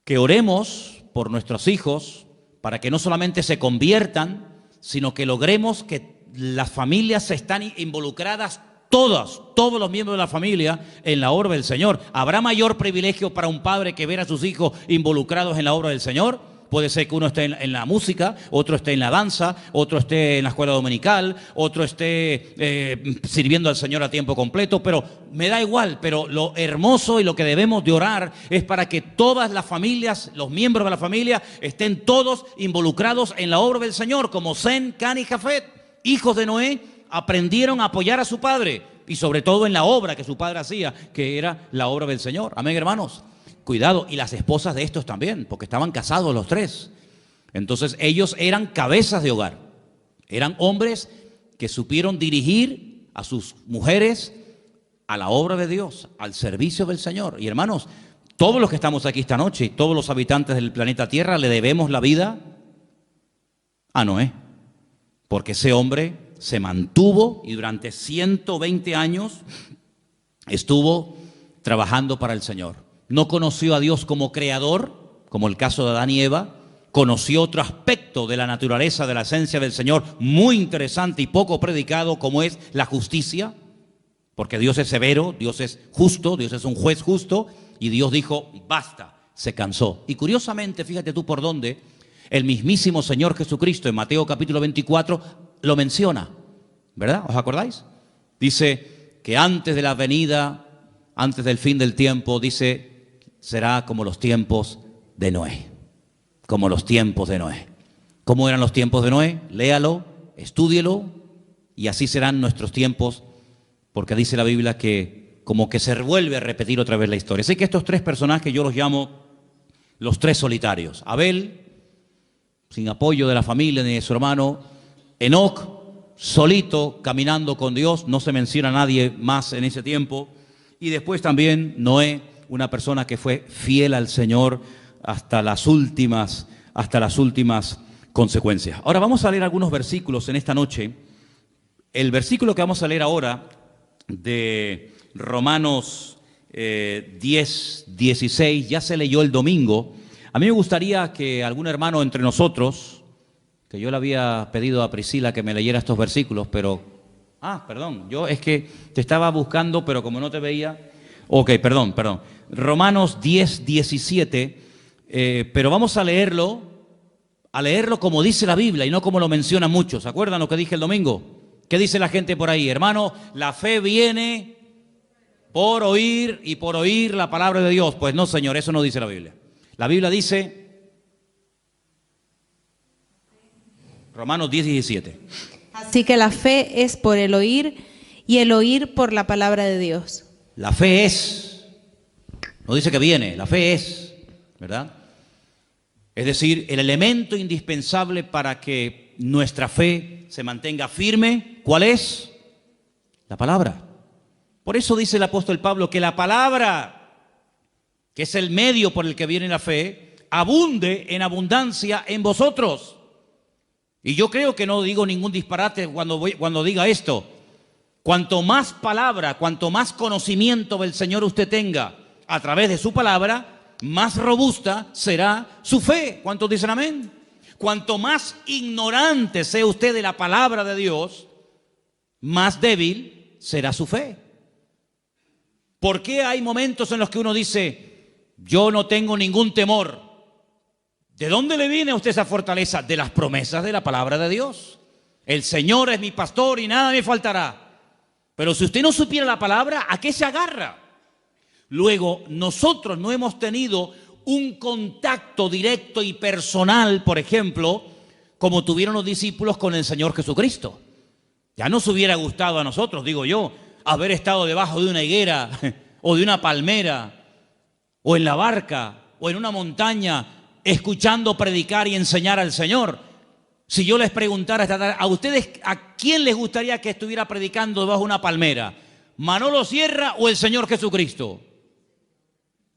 A: que oremos por nuestros hijos para que no solamente se conviertan, sino que logremos que las familias están involucradas todos los miembros de la familia en la obra del Señor. ¿Habrá mayor privilegio para un padre que ver a sus hijos involucrados en la obra del Señor? Puede ser que uno esté en la música, otro esté en la danza, otro esté en la escuela dominical, otro esté sirviendo al Señor a tiempo completo, pero me da igual. Pero lo hermoso y lo que debemos de orar es para que todas las familias, los miembros de la familia, estén todos involucrados en la obra del Señor, como Sem, Can y Jafet, hijos de Noé, aprendieron a apoyar a su padre y sobre todo en la obra que su padre hacía, que era la obra del Señor. Amén, hermanos. Cuidado, y las esposas de estos también, porque estaban casados los tres. Entonces ellos eran cabezas de hogar. Eran hombres que supieron dirigir a sus mujeres a la obra de Dios, al servicio del Señor. Y hermanos, todos los que estamos aquí esta noche y todos los habitantes del planeta Tierra le debemos la vida a Noé. Porque ese hombre se mantuvo y durante 120 años estuvo trabajando para el Señor. No conoció a Dios como creador, como el caso de Adán y Eva, conoció otro aspecto de la naturaleza, de la esencia del Señor, muy interesante y poco predicado, como es la justicia, porque Dios es severo, Dios es justo, Dios es un juez justo, y Dios dijo, basta, se cansó. Y curiosamente, fíjate tú por dónde, el mismísimo Señor Jesucristo en Mateo capítulo 24 lo menciona, ¿verdad? ¿Os acordáis? Dice que antes de la venida, antes del fin del tiempo, dice, será como los tiempos de Noé. Como los tiempos de Noé. ¿Cómo eran los tiempos de Noé? Léalo, estúdielo, y así serán nuestros tiempos, porque dice la Biblia que como que se vuelve a repetir otra vez la historia. Así que estos tres personajes yo los llamo los tres solitarios. Abel, sin apoyo de la familia ni de su hermano. Enoc, solito, caminando con Dios, no se menciona a nadie más en ese tiempo. Y después también Noé, una persona que fue fiel al Señor hasta las últimas consecuencias. Ahora vamos a leer algunos versículos en esta noche. El versículo que vamos a leer ahora de Romanos 10, 16, ya se leyó el domingo. A mí me gustaría que algún hermano entre nosotros, que yo le había pedido a Priscila que me leyera estos versículos, pero... perdón, yo es que te estaba buscando, pero como no te veía... Ok, perdón. Romanos 10, 17, pero vamos a leerlo como dice la Biblia y no como lo mencionan muchos. ¿Se acuerdan lo que dije el domingo? ¿Qué dice la gente por ahí? Hermano, la fe viene por oír y por oír la palabra de Dios. Pues no, señor, eso no dice la Biblia. La Biblia dice, Romanos 10, 17.
B: Así que la fe es por el oír y el oír por la palabra de Dios.
A: La fe es, no dice que viene, la fe es, ¿verdad? Es decir, el elemento indispensable para que nuestra fe se mantenga firme, ¿cuál es? La palabra. Por eso dice el apóstol Pablo que la palabra, que es el medio por el que viene la fe, abunde en abundancia en vosotros. Y yo creo que no digo ningún disparate cuando diga esto. Cuanto más palabra, cuanto más conocimiento del Señor usted tenga a través de su palabra, más robusta será su fe. ¿Cuántos dicen amén? Cuanto más ignorante sea usted de la palabra de Dios, más débil será su fe. ¿Por qué hay momentos en los que uno dice, yo no tengo ningún temor? ¿De dónde le viene a usted esa fortaleza? De las promesas de la palabra de Dios. El Señor es mi pastor y nada me faltará. Pero si usted no supiera la palabra, ¿a qué se agarra? Luego, nosotros no hemos tenido un contacto directo y personal, por ejemplo, como tuvieron los discípulos con el Señor Jesucristo. Ya nos hubiera gustado a nosotros, digo yo, haber estado debajo de una higuera o de una palmera o en la barca o en una montaña escuchando predicar y enseñar al Señor. Si yo les preguntara esta tarde, ¿a ustedes a quién les gustaría que estuviera predicando debajo de una palmera? ¿Manolo Sierra o el Señor Jesucristo?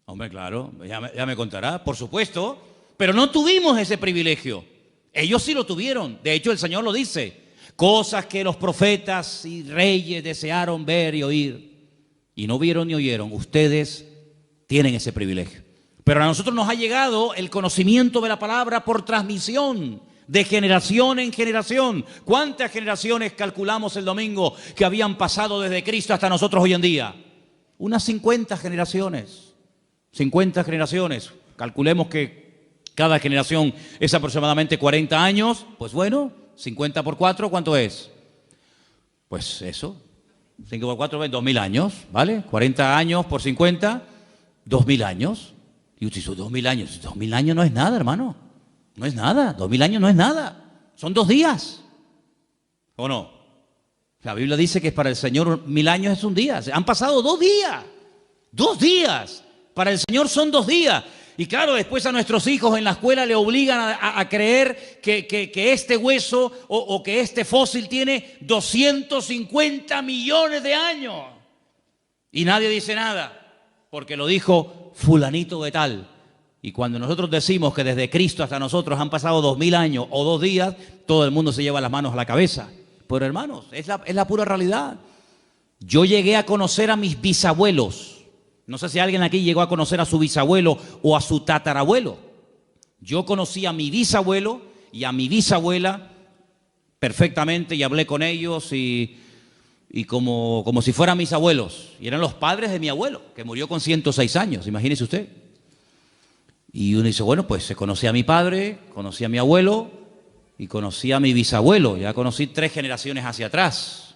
A: Hombre, claro, ya me contará, por supuesto, pero no tuvimos ese privilegio. Ellos sí lo tuvieron. De hecho, el Señor lo dice. Cosas que los profetas y reyes desearon ver y oír, y no vieron ni oyeron. Ustedes tienen ese privilegio. Pero a nosotros nos ha llegado el conocimiento de la palabra por transmisión, de generación en generación. ¿Cuántas generaciones calculamos el domingo que habían pasado desde Cristo hasta nosotros hoy en día? Unas 50 generaciones. 50 generaciones. Calculemos que cada generación es aproximadamente 40 años. Pues bueno, 50 por 4, ¿cuánto es? Pues eso. 5 por 4, 2000 años, ¿vale? 40 años por 50, 2000 años. Y usted dice, 2000 años. 2000 años no es nada, hermano. No es nada. 2000 años no es nada. Son 2 días. ¿O no? La Biblia dice que para el Señor 1000 años es un día. Han pasado 2 días. 2 días. Para el Señor son 2 días. Y claro, después a nuestros hijos en la escuela le obligan a creer que este hueso o que este fósil tiene 250 millones de años. Y nadie dice nada, porque lo dijo fulanito de tal. Y cuando nosotros decimos que desde Cristo hasta nosotros han pasado 2000 años o 2 días, todo el mundo se lleva las manos a la cabeza. Pero hermanos, es la pura realidad. Yo llegué a conocer a mis bisabuelos. No sé si alguien aquí llegó a conocer a su bisabuelo o a su tatarabuelo. Yo conocí a mi bisabuelo y a mi bisabuela perfectamente y hablé con ellos y como si fueran mis abuelos. Y eran los padres de mi abuelo, que murió con 106 años, imagínese usted. Y uno dice, bueno, pues conocí a mi padre, conocí a mi abuelo y conocí a mi bisabuelo. Ya conocí 3 generaciones hacia atrás.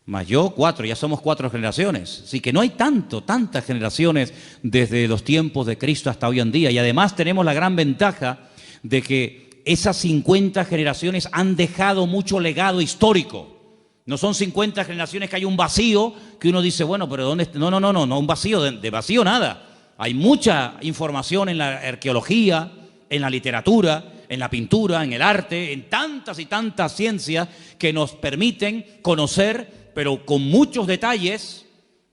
A: Más yo 4, ya somos 4 generaciones. Así que no hay tantas generaciones desde los tiempos de Cristo hasta hoy en día. Y además tenemos la gran ventaja de que esas 50 generaciones han dejado mucho legado histórico. No son 50 generaciones que hay un vacío que uno dice, bueno, pero ¿dónde está? No, un vacío, de vacío nada. Hay mucha información en la arqueología, en la literatura, en la pintura, en el arte, en tantas y tantas ciencias que nos permiten conocer, pero con muchos detalles.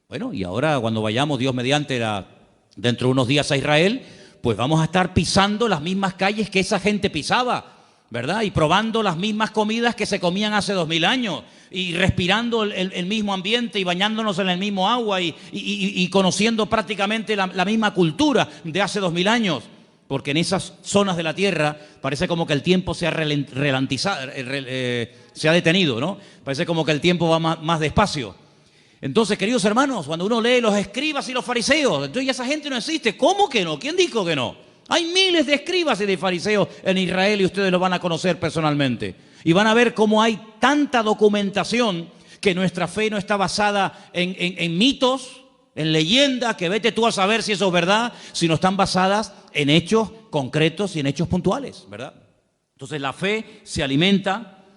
A: Bueno, y ahora cuando vayamos, Dios mediante, dentro de unos días a Israel, pues vamos a estar pisando las mismas calles que esa gente pisaba, ¿verdad? Y probando las mismas comidas que se comían hace 2000 años y respirando el mismo ambiente y bañándonos en el mismo agua y conociendo prácticamente la misma cultura de hace 2000 años. Porque en esas zonas de la tierra parece como que el tiempo se ha detenido, ¿no? Parece como que el tiempo va más despacio. Entonces, queridos hermanos, cuando uno lee los escribas y los fariseos, entonces ya esa gente no existe. ¿Cómo que no? ¿Quién dijo que no? Hay miles de escribas y de fariseos en Israel y ustedes lo van a conocer personalmente. Y van a ver cómo hay tanta documentación que nuestra fe no está basada en mitos, en leyendas, que vete tú a saber si eso es verdad, sino están basadas en hechos concretos y en hechos puntuales, ¿verdad? Entonces la fe se alimenta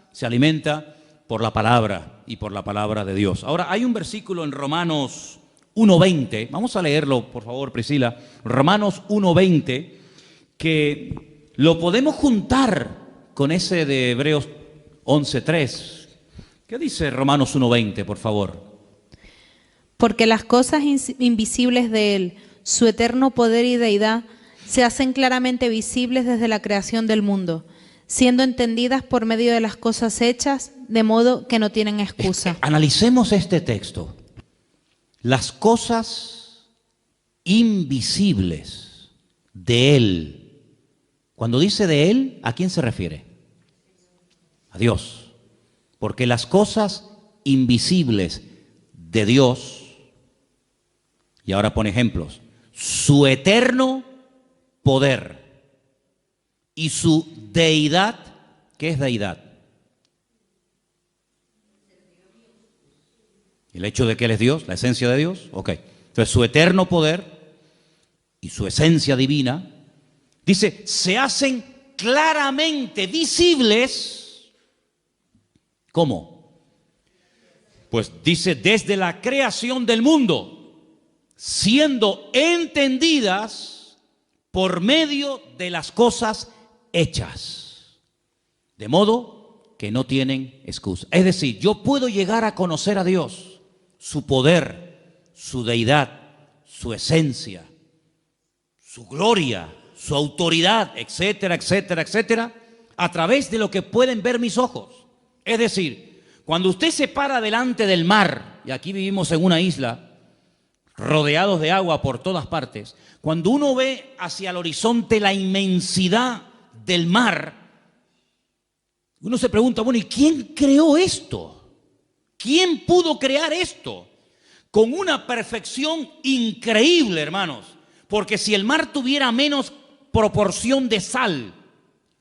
A: por la palabra y por la palabra de Dios. Ahora, hay un versículo en Romanos 1:20, vamos a leerlo, por favor, Priscila, Romanos 1:20, que lo podemos juntar con ese de Hebreos 11:3. ¿Qué dice Romanos 1:20, por favor?
B: Porque las cosas invisibles de Él, su eterno poder y deidad, se hacen claramente visibles desde la creación del mundo, siendo entendidas por medio de las cosas hechas, de modo que no tienen excusa.
A: Analicemos este texto. Las cosas invisibles de Él. Cuando dice de Él, ¿a quién se refiere? A Dios. Porque las cosas invisibles de Dios, y ahora pone ejemplos, su eterno poder y su deidad. ¿Qué es deidad? El hecho de que Él es Dios, la esencia de Dios. Ok. Entonces su eterno poder y su esencia divina, dice, se hacen claramente visibles. ¿Cómo? Pues dice, desde la creación del mundo, siendo entendidas por medio de las cosas hechas, de modo que no tienen excusa. Es decir, yo puedo llegar a conocer a Dios, su poder, su deidad, su esencia, su gloria, su autoridad, etcétera, etcétera, etcétera, a través de lo que pueden ver mis ojos. Es decir, cuando usted se para delante del mar, y aquí vivimos en una isla, rodeados de agua por todas partes, cuando uno ve hacia el horizonte la inmensidad del mar, uno se pregunta, bueno, ¿y quién creó esto? ¿Quién pudo crear esto? Con una perfección increíble, hermanos, porque si el mar tuviera menos proporción de sal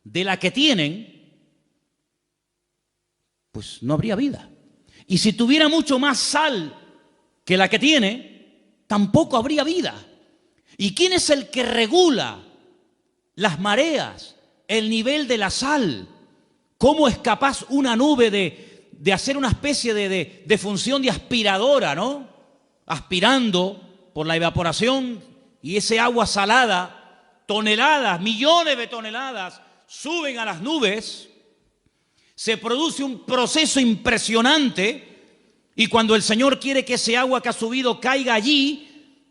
A: de la que tienen, pues no habría vida. Y si tuviera mucho más sal que la que tiene, tampoco habría vida. ¿Y quién es el que regula las mareas, el nivel de la sal? ¿Cómo es capaz una nube de hacer una especie de función de aspiradora, ¿no? Aspirando por la evaporación y ese agua salada, toneladas, millones de toneladas, suben a las nubes, se produce un proceso impresionante y cuando el Señor quiere que ese agua que ha subido caiga allí,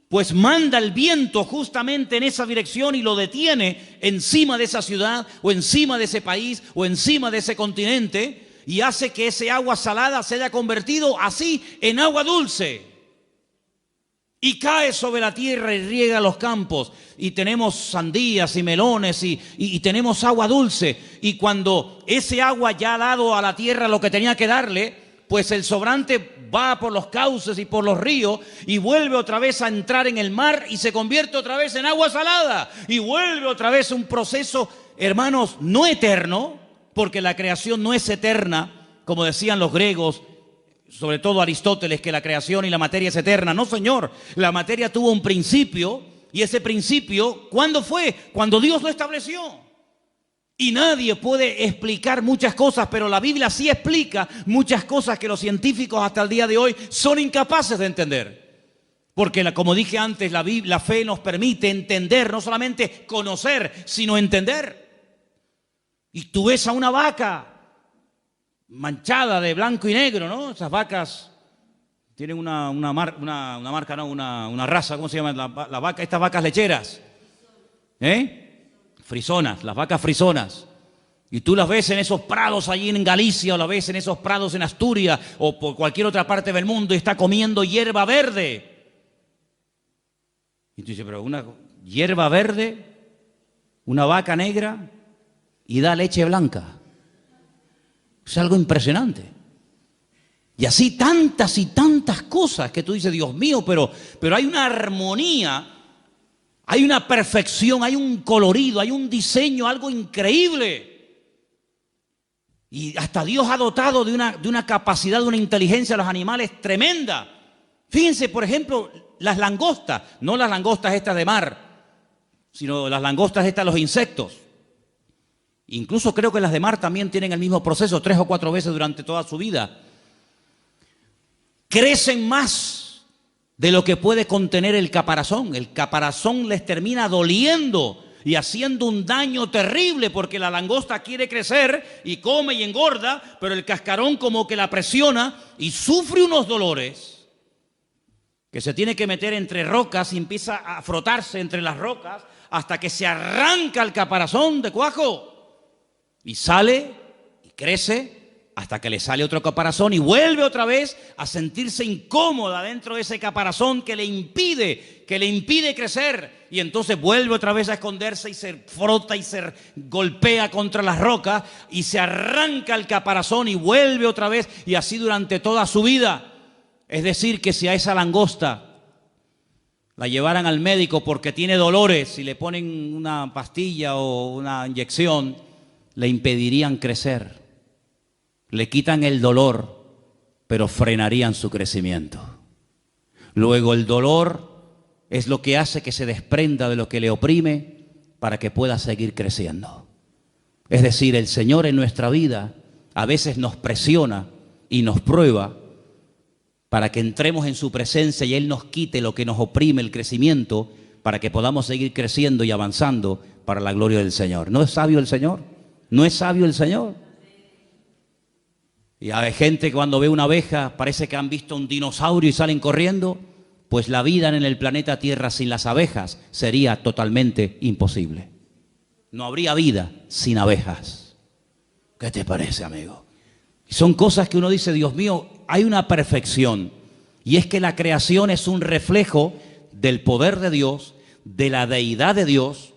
A: pues manda el viento justamente en esa dirección y lo detiene encima de esa ciudad o encima de ese país o encima de ese continente y hace que ese agua salada se haya convertido así en agua dulce. y cae sobre la tierra y riega los campos. Y tenemos sandías y melones y tenemos agua dulce. Y cuando ese agua ya ha dado a la tierra lo que tenía que darle, pues el sobrante va por los cauces y por los ríos y vuelve otra vez a entrar en el mar y se convierte otra vez en agua salada. Y vuelve otra vez un proceso, hermanos, no eterno, porque la creación no es eterna, como decían los griegos, sobre todo Aristóteles, que la creación y la materia es eterna. No, señor, la materia tuvo un principio, y ese principio, ¿cuándo fue? Cuando Dios lo estableció. Y nadie puede explicar muchas cosas, pero la Biblia sí explica muchas cosas que los científicos hasta el día de hoy son incapaces de entender. Porque, como dije antes, la fe nos permite entender, no solamente conocer, sino entender. Y tú ves a una vaca manchada de blanco y negro, ¿no? Esas vacas tienen una raza, ¿cómo se llama? La vaca, estas vacas lecheras, frisonas, las vacas frisonas. Y tú las ves en esos prados allí en Galicia, o las ves en esos prados en Asturias, o por cualquier otra parte del mundo, y está comiendo hierba verde. Y tú dices, pero una hierba verde, una vaca negra, y da leche blanca. Es algo impresionante. Y así tantas y tantas cosas que tú dices, Dios mío, pero hay una armonía, hay una perfección, hay un colorido, hay un diseño, algo increíble. Y hasta Dios ha dotado de una capacidad, de una inteligencia a los animales tremenda. Fíjense, por ejemplo, las langostas, no las langostas estas de mar, sino las langostas estas, los insectos. Incluso creo que las de mar también tienen el mismo proceso 3 o 4 veces durante toda su vida. Crecen más de lo que puede contener el caparazón. El caparazón les termina doliendo y haciendo un daño terrible, porque la langosta quiere crecer y come y engorda, pero el cascarón como que la presiona y sufre unos dolores que se tiene que meter entre rocas y empieza a frotarse entre las rocas hasta que se arranca el caparazón de cuajo. Y sale y crece hasta que le sale otro caparazón y vuelve otra vez a sentirse incómoda dentro de ese caparazón que le impide crecer. Y entonces vuelve otra vez a esconderse y se frota y se golpea contra las rocas y se arranca el caparazón y vuelve otra vez, y así durante toda su vida. Es decir, que si a esa langosta la llevaran al médico porque tiene dolores y le ponen una pastilla o una inyección, le impedirían crecer, le quitan el dolor, pero frenarían su crecimiento. Luego el dolor es lo que hace que se desprenda de lo que le oprime para que pueda seguir creciendo. Es decir, el Señor en nuestra vida a veces nos presiona y nos prueba para que entremos en su presencia y Él nos quite lo que nos oprime el crecimiento, para que podamos seguir creciendo y avanzando para la gloria del Señor. ¿No es sabio el Señor? ¿No es sabio el Señor? Y hay gente que cuando ve una abeja parece que han visto un dinosaurio y salen corriendo. Pues la vida en el planeta Tierra sin las abejas sería totalmente imposible. No habría vida sin abejas. ¿Qué te parece, amigo? Son cosas que uno dice, Dios mío, hay una perfección. Y es que la creación es un reflejo del poder de Dios, de la deidad de Dios.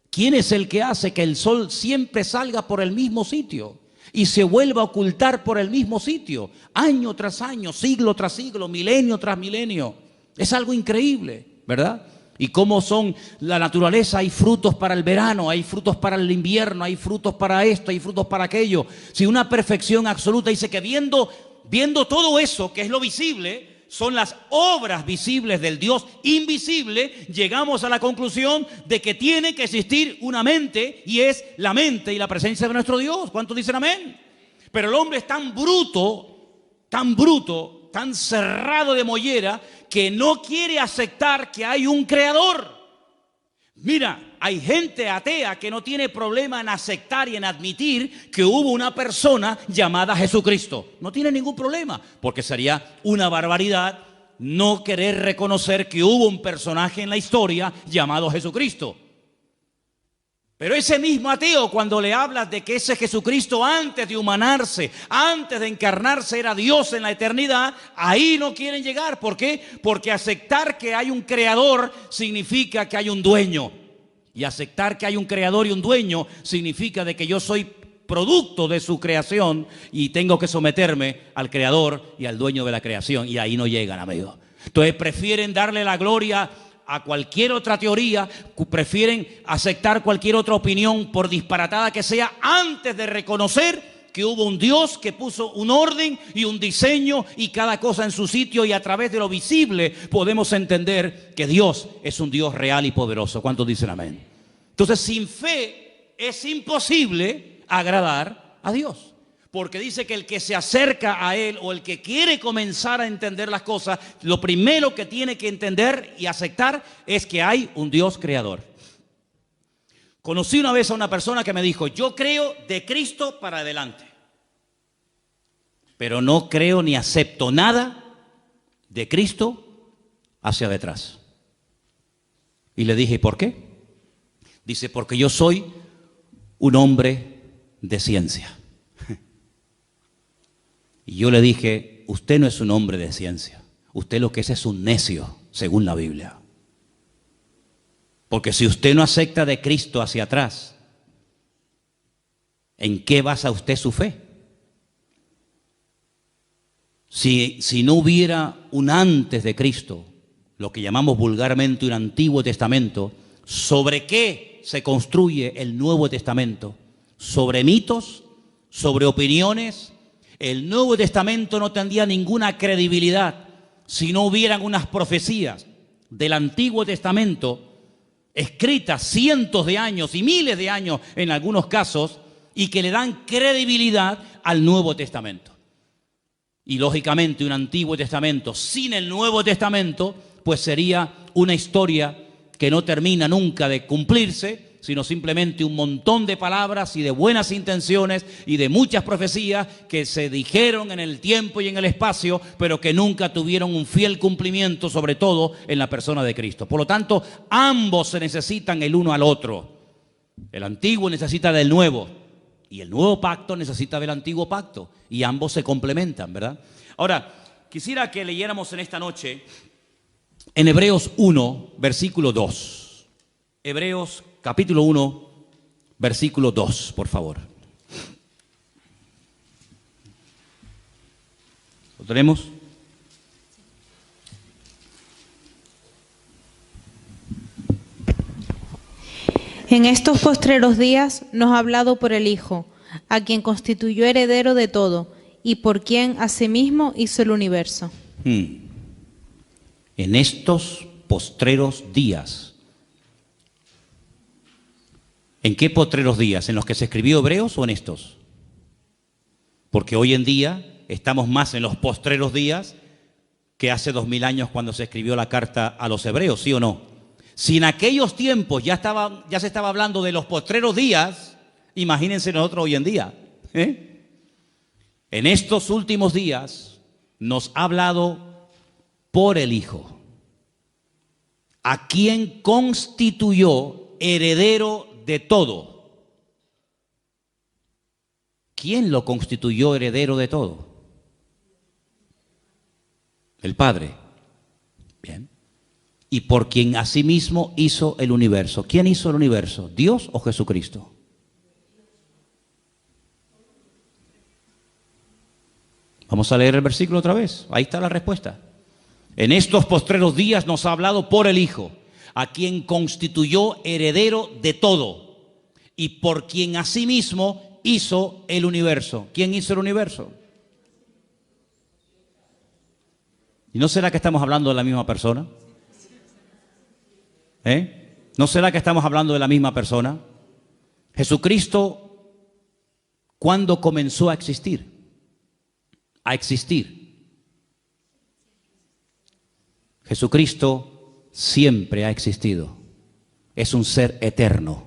A: ¿Quién es el que hace que el sol siempre salga por el mismo sitio y se vuelva a ocultar por el mismo sitio, año tras año, siglo tras siglo, milenio tras milenio? Es algo increíble, ¿verdad? Y cómo son la naturaleza, hay frutos para el verano, hay frutos para el invierno, hay frutos para esto, hay frutos para aquello. Si una perfección absoluta, dice que viendo todo eso, que es lo visible, son las obras visibles del Dios invisible, llegamos a la conclusión de que tiene que existir una mente, y es la mente y la presencia de nuestro Dios. ¿Cuántos dicen amén? Pero el hombre es tan bruto, tan cerrado de mollera, que no quiere aceptar que hay un creador. Mira, hay gente atea que no tiene problema en aceptar y en admitir que hubo una persona llamada Jesucristo. No tiene ningún problema, porque sería una barbaridad no querer reconocer que hubo un personaje en la historia llamado Jesucristo. Pero ese mismo ateo, cuando le hablas de que ese Jesucristo antes de humanarse, antes de encarnarse, era Dios en la eternidad, ahí no quieren llegar. ¿Por qué? Porque aceptar que hay un creador significa que hay un dueño. Y aceptar que hay un creador y un dueño significa de que yo soy producto de su creación y tengo que someterme al creador y al dueño de la creación. Y ahí no llegan, amigos. Entonces prefieren darle la gloria a cualquier otra teoría, prefieren aceptar cualquier otra opinión, por disparatada que sea, antes de reconocer que hubo un Dios que puso un orden y un diseño y cada cosa en su sitio, y a través de lo visible podemos entender que Dios es un Dios real y poderoso. ¿Cuántos dicen amén? Entonces, sin fe es imposible agradar a Dios. Porque dice que el que se acerca a Él o el que quiere comenzar a entender las cosas, lo primero que tiene que entender y aceptar es que hay un Dios creador. Conocí una vez a una persona que me dijo: yo creo de Cristo para adelante, pero no creo ni acepto nada de Cristo hacia detrás. Y le dije: ¿por qué? Dice: porque yo soy un hombre de ciencia. Y yo le dije: usted no es un hombre de ciencia, usted lo que es un necio, según la Biblia. Porque si usted no acepta de Cristo hacia atrás, ¿en qué basa usted su fe? Si no hubiera un antes de Cristo, lo que llamamos vulgarmente un Antiguo Testamento, ¿sobre qué se construye el Nuevo Testamento? ¿Sobre mitos? ¿Sobre opiniones? El Nuevo Testamento no tendría ninguna credibilidad si no hubieran unas profecías del Antiguo Testamento escritas cientos de años y miles de años en algunos casos, y que le dan credibilidad al Nuevo Testamento. Y lógicamente un Antiguo Testamento sin el Nuevo Testamento pues sería una historia que no termina nunca de cumplirse, sino simplemente un montón de palabras y de buenas intenciones y de muchas profecías que se dijeron en el tiempo y en el espacio, pero que nunca tuvieron un fiel cumplimiento, sobre todo en la persona de Cristo. Por lo tanto, ambos se necesitan el uno al otro. El antiguo necesita del nuevo y el nuevo pacto necesita del antiguo pacto, y ambos se complementan, ¿verdad? Ahora, quisiera que leyéramos en esta noche en Hebreos 1, versículo 2. Hebreos capítulo 1, versículo 2, por favor. ¿Lo tenemos?
B: En estos postreros días nos ha hablado por el Hijo, a quien constituyó heredero de todo, y por quien asimismo hizo el universo.
A: En estos postreros días. ¿En qué postreros días? ¿En los que se escribió Hebreos o en estos? Porque hoy en día estamos más en los postreros días que hace 2000 años cuando se escribió la carta a los hebreos, ¿sí o no? Si en aquellos tiempos ya se estaba hablando de los postreros días, imagínense nosotros hoy en día. En estos últimos días nos ha hablado por el Hijo, a quien constituyó heredero de todo. ¿Quién lo constituyó heredero de todo? El Padre. Bien. Y por quien asimismo hizo el universo. ¿Quién hizo el universo? ¿Dios o Jesucristo? Vamos a leer el versículo otra vez. Ahí está la respuesta. En estos postreros días nos ha hablado por el Hijo, a quien constituyó heredero de todo y por quien asimismo hizo el universo. ¿Quién hizo el universo? ¿Y no será que estamos hablando de la misma persona? ¿No será que estamos hablando de la misma persona? Jesucristo, ¿cuándo comenzó a existir? A existir. Jesucristo siempre ha existido. Es un ser eterno,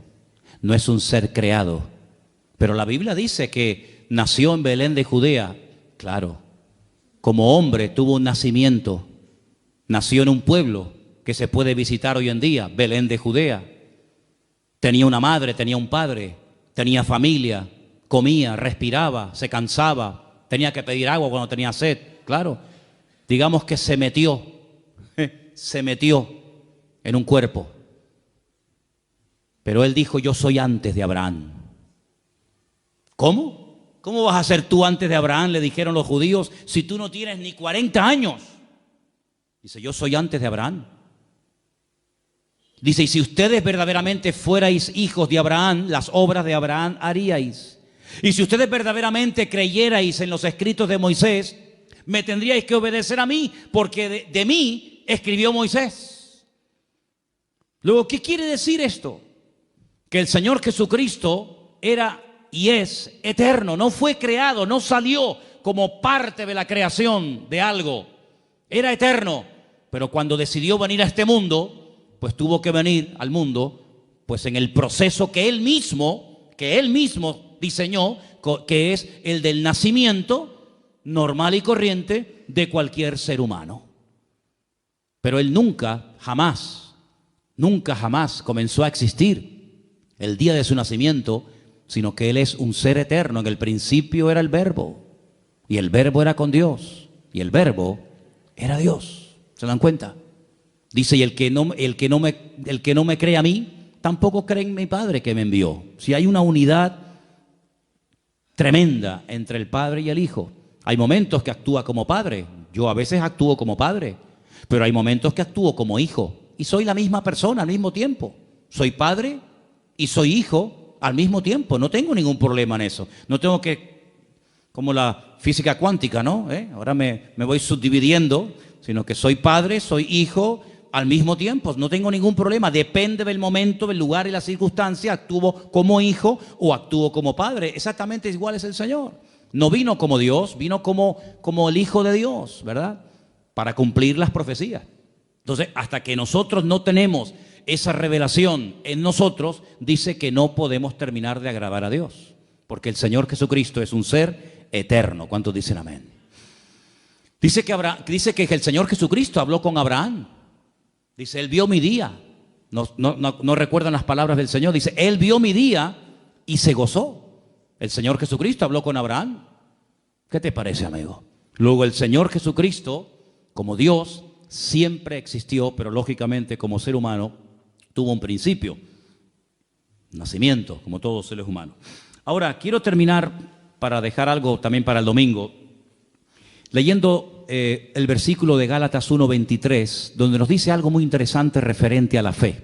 A: no es un ser creado. Pero la Biblia dice que nació en Belén de Judea. Claro, como hombre tuvo un nacimiento. Nació en un pueblo que se puede visitar hoy en día, Belén de Judea. Tenía una madre, tenía un padre, tenía familia, comía, respiraba, se cansaba, tenía que pedir agua cuando tenía sed, claro. Digamos que se metió en un cuerpo. Pero él dijo, yo soy antes de Abraham. ¿Cómo? ¿Cómo vas a ser tú antes de Abraham? Le dijeron los judíos, si tú no tienes ni 40 años. Dice, yo soy antes de Abraham. Dice, y si ustedes verdaderamente fuerais hijos de Abraham, las obras de Abraham haríais. Y si ustedes verdaderamente creyerais en los escritos de Moisés, me tendríais que obedecer a mí, porque de mí escribió Moisés. Luego, ¿qué quiere decir esto? Que el Señor Jesucristo era y es eterno, no fue creado, no salió como parte de la creación de algo. Era eterno, pero cuando decidió venir a este mundo, pues tuvo que venir al mundo, pues en el proceso que él mismo diseñó, que es el del nacimiento normal y corriente de cualquier ser humano. Pero él nunca, jamás comenzó a existir el día de su nacimiento, sino que él es un ser eterno. En el principio era el Verbo, y el Verbo era con Dios, y el Verbo era Dios. ¿Se dan cuenta? Dice, y el que no me cree a mí, tampoco cree en mi Padre que me envió. Si hay una unidad tremenda entre el Padre y el Hijo. Hay momentos que actúa como Padre. Yo a veces actúo como Padre, pero hay momentos que actúo como Hijo. Y soy la misma persona al mismo tiempo. Soy Padre y soy Hijo al mismo tiempo. No tengo ningún problema en eso. No tengo que, como la física cuántica, ¿no? Ahora me voy subdividiendo, sino que soy Padre, soy Hijo al mismo tiempo. No tengo ningún problema. Depende del momento, del lugar y la circunstancia. Actúo como Hijo o actúo como Padre. Exactamente igual es el Señor. No vino como Dios, vino como el Hijo de Dios, ¿verdad? Para cumplir las profecías. Entonces, hasta que nosotros no tenemos esa revelación en nosotros, dice que no podemos terminar de agradar a Dios, porque el Señor Jesucristo es un ser eterno. ¿Cuántos dicen amén? Dice que el Señor Jesucristo habló con Abraham. Dice, Él vio mi día. No recuerdan las palabras del Señor. Dice, Él vio mi día y se gozó. El Señor Jesucristo habló con Abraham. ¿Qué te parece, amigo? Luego el Señor Jesucristo, como Dios, siempre existió, pero lógicamente como ser humano tuvo un principio, nacimiento, como todos los seres humanos. Ahora, quiero terminar para dejar algo también para el domingo, leyendo el versículo de Gálatas 1:23, donde nos dice algo muy interesante referente a la fe.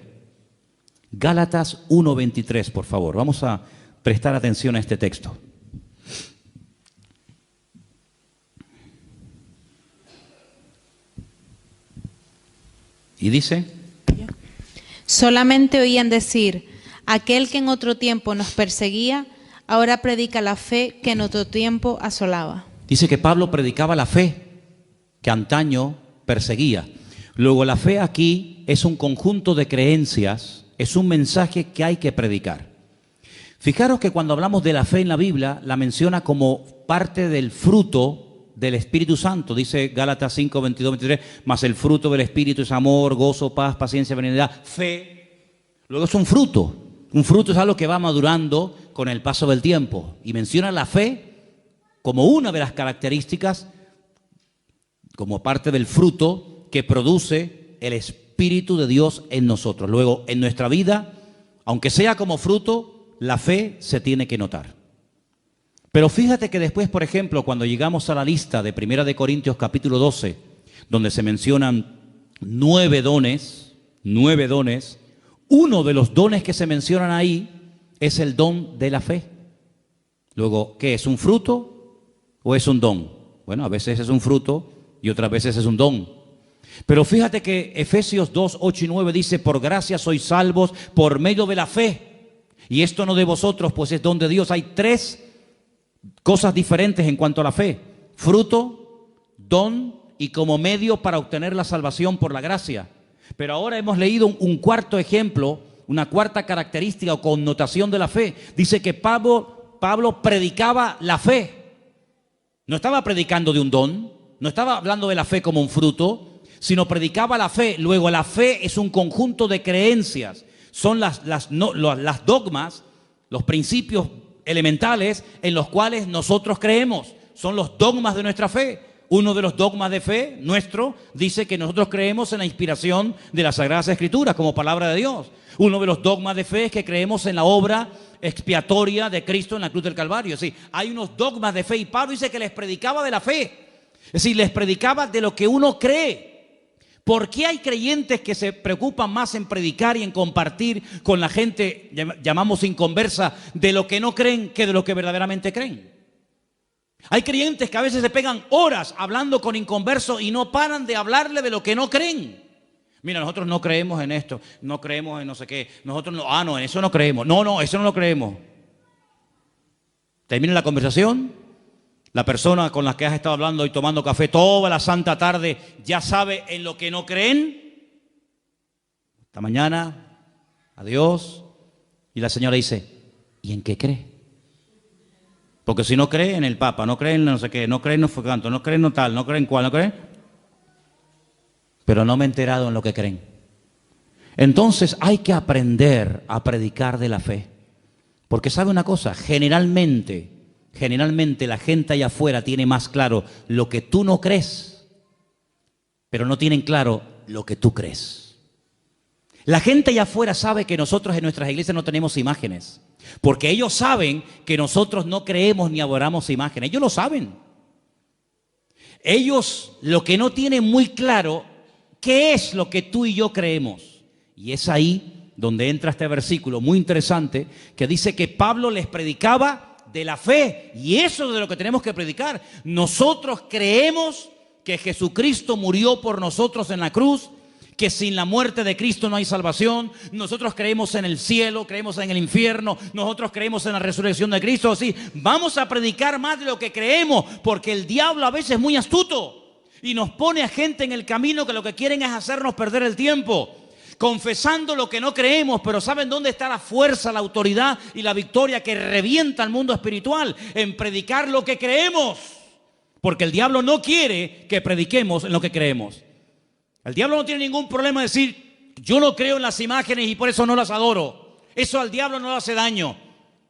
A: Gálatas 1:23, por favor. Vamos a prestar atención a este texto. Y dice:
B: solamente oían decir, aquel que en otro tiempo nos perseguía, ahora predica la fe que en otro tiempo asolaba.
A: Dice que Pablo predicaba la fe que antaño perseguía. Luego la fe aquí es un conjunto de creencias, es un mensaje que hay que predicar. Fijaros que cuando hablamos de la fe en la Biblia, la menciona como parte del fruto del Espíritu Santo. Dice Gálatas 5, 22, 23, más el fruto del Espíritu es amor, gozo, paz, paciencia, benignidad, fe. Luego es un fruto. Un fruto es algo que va madurando con el paso del tiempo. Y menciona la fe como una de las características, como parte del fruto que produce el Espíritu de Dios en nosotros. Luego, en nuestra vida, aunque sea como fruto, la fe se tiene que notar. Pero fíjate que después, por ejemplo, cuando llegamos a la lista de 1 Corintios capítulo 12, donde se mencionan 9 dones, uno de los dones que se mencionan ahí es el don de la fe. Luego, ¿qué es? ¿Un fruto o es un don? Bueno, a veces es un fruto y otras veces es un don. Pero fíjate que Efesios 2, 8 y 9 dice, por gracia sois salvos por medio de la fe. Y esto no de vosotros, pues es don de Dios. Hay 3 cosas diferentes en cuanto a la fe: fruto, don y como medio para obtener la salvación por la gracia. Pero ahora hemos leído un cuarto ejemplo, una cuarta característica o connotación de la fe. Dice que Pablo predicaba la fe. No estaba predicando de un don, no estaba hablando de la fe como un fruto, sino predicaba la fe. Luego la fe es un conjunto de creencias, son las dogmas, los principios elementales en los cuales nosotros creemos. Son los dogmas de nuestra fe. Uno de los dogmas de fe nuestro dice que nosotros creemos en la inspiración de las Sagradas Escrituras como palabra de Dios. Uno de los dogmas de fe es que creemos en la obra expiatoria de Cristo en la cruz del Calvario. Es decir, hay unos dogmas de fe y Pablo dice que les predicaba de la fe. Es decir, les predicaba de lo que uno cree. ¿Por qué hay creyentes que se preocupan más en predicar y en compartir con la gente, llamamos inconversa, de lo que no creen que de lo que verdaderamente creen? Hay creyentes que a veces se pegan horas hablando con inconversos y no paran de hablarle de lo que no creen. Mira, nosotros no creemos en esto, no creemos en no sé qué, nosotros no, en eso no creemos, no, eso no lo creemos. Termina la conversación, la persona con la que has estado hablando y tomando café toda la santa tarde ya sabe en lo que no creen. Hasta mañana, adiós. Y la señora dice, ¿y en qué cree? Porque si no cree en el Papa, no cree en no sé qué, no cree en no fue canto, no cree en no tal, no cree en cuál, no cree. Pero no me he enterado en lo que creen. Entonces hay que aprender a predicar de la fe. Porque sabe una cosa, generalmente la gente allá afuera tiene más claro lo que tú no crees, pero no tienen claro lo que tú crees. La gente allá afuera sabe que nosotros en nuestras iglesias no tenemos imágenes, porque ellos saben que nosotros no creemos ni adoramos imágenes. Ellos lo saben. Ellos lo que no tienen muy claro, ¿qué es lo que tú y yo creemos? Y es ahí donde entra este versículo muy interesante que dice que Pablo les predicaba de la fe, y eso es de lo que tenemos que predicar. Nosotros creemos que Jesucristo murió por nosotros en la cruz, que sin la muerte de Cristo no hay salvación. Nosotros creemos en el cielo, creemos en el infierno, nosotros creemos en la resurrección de Cristo. Sí, vamos a predicar más de lo que creemos, porque el diablo a veces es muy astuto y nos pone a gente en el camino que lo que quieren es hacernos perder el tiempo, confesando lo que no creemos. Pero ¿saben dónde está la fuerza, la autoridad y la victoria que revienta el mundo espiritual? En predicar lo que creemos, porque el diablo no quiere que prediquemos en lo que creemos. El diablo no tiene ningún problema de decir, yo no creo en las imágenes y por eso no las adoro. Eso al diablo no le hace daño.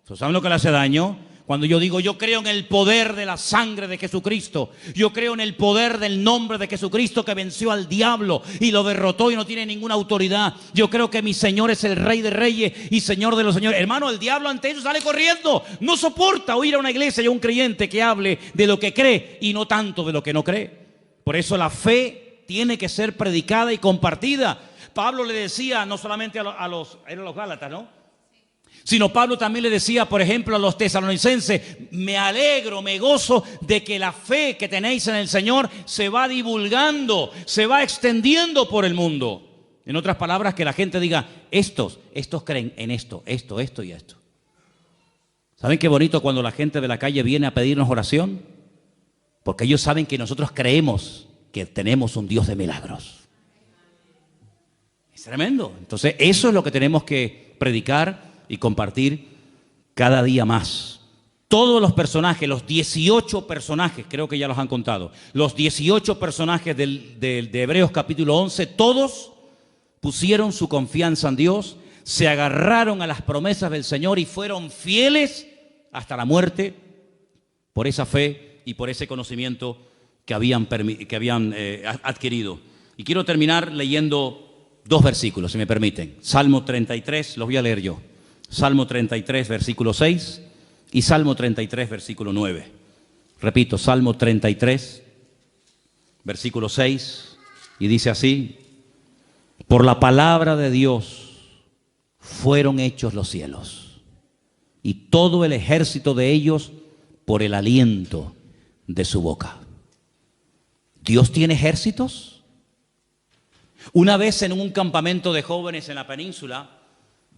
A: ¿Saben lo que le hace daño? Cuando yo digo, yo creo en el poder de la sangre de Jesucristo, yo creo en el poder del nombre de Jesucristo que venció al diablo y lo derrotó y no tiene ninguna autoridad. Yo creo que mi Señor es el Rey de Reyes y Señor de los Señores. Hermano, el diablo ante eso sale corriendo. No soporta oír a una iglesia y a un creyente que hable de lo que cree y no tanto de lo que no cree. Por eso la fe tiene que ser predicada y compartida. Pablo le decía no solamente a los Gálatas, ¿no? Sino Pablo también le decía, por ejemplo, a los tesalonicenses, me alegro, me gozo de que la fe que tenéis en el Señor se va divulgando, se va extendiendo por el mundo. En otras palabras, que la gente diga, estos creen en esto y esto. ¿Saben qué bonito cuando la gente de la calle viene a pedirnos oración? Porque ellos saben que nosotros creemos que tenemos un Dios de milagros. Es tremendo. Entonces, eso es lo que tenemos que predicar y compartir cada día más. Todos los personajes, los 18 personajes, creo que ya los han contado, los 18 personajes de Hebreos capítulo 11, todos pusieron su confianza en Dios, se agarraron a las promesas del Señor y fueron fieles hasta la muerte por esa fe y por ese conocimiento que habían adquirido. Y quiero terminar leyendo dos versículos, si me permiten. Salmo 33, los voy a leer yo. Salmo 33, versículo 6 y Salmo 33, versículo 9. Repito, Salmo 33, versículo 6, y dice así: por la palabra de Dios fueron hechos los cielos, y todo el ejército de ellos por el aliento de su boca. ¿Dios tiene ejércitos? Una vez en un campamento de jóvenes en la península,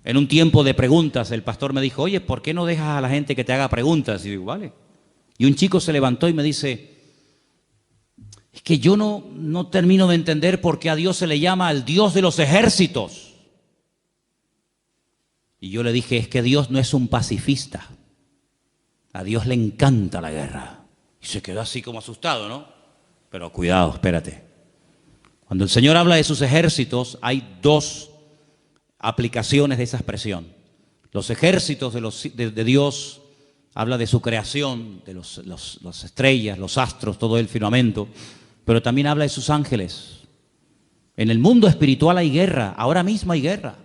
A: en un tiempo de preguntas, el pastor me dijo, oye, ¿por qué no dejas a la gente que te haga preguntas? Y digo, vale. Y un chico se levantó y me dice, es que yo no termino de entender por qué a Dios se le llama el Dios de los ejércitos. Y yo le dije, es que Dios no es un pacifista. A Dios le encanta la guerra. Y se quedó así como asustado, ¿no? Pero cuidado, espérate. Cuando el Señor habla de sus ejércitos, hay dos aplicaciones de esa expresión. Los ejércitos de Dios, habla de su creación, de las estrellas, los astros, todo el firmamento, pero también habla de sus ángeles. En el mundo espiritual hay guerra, ahora mismo hay guerra.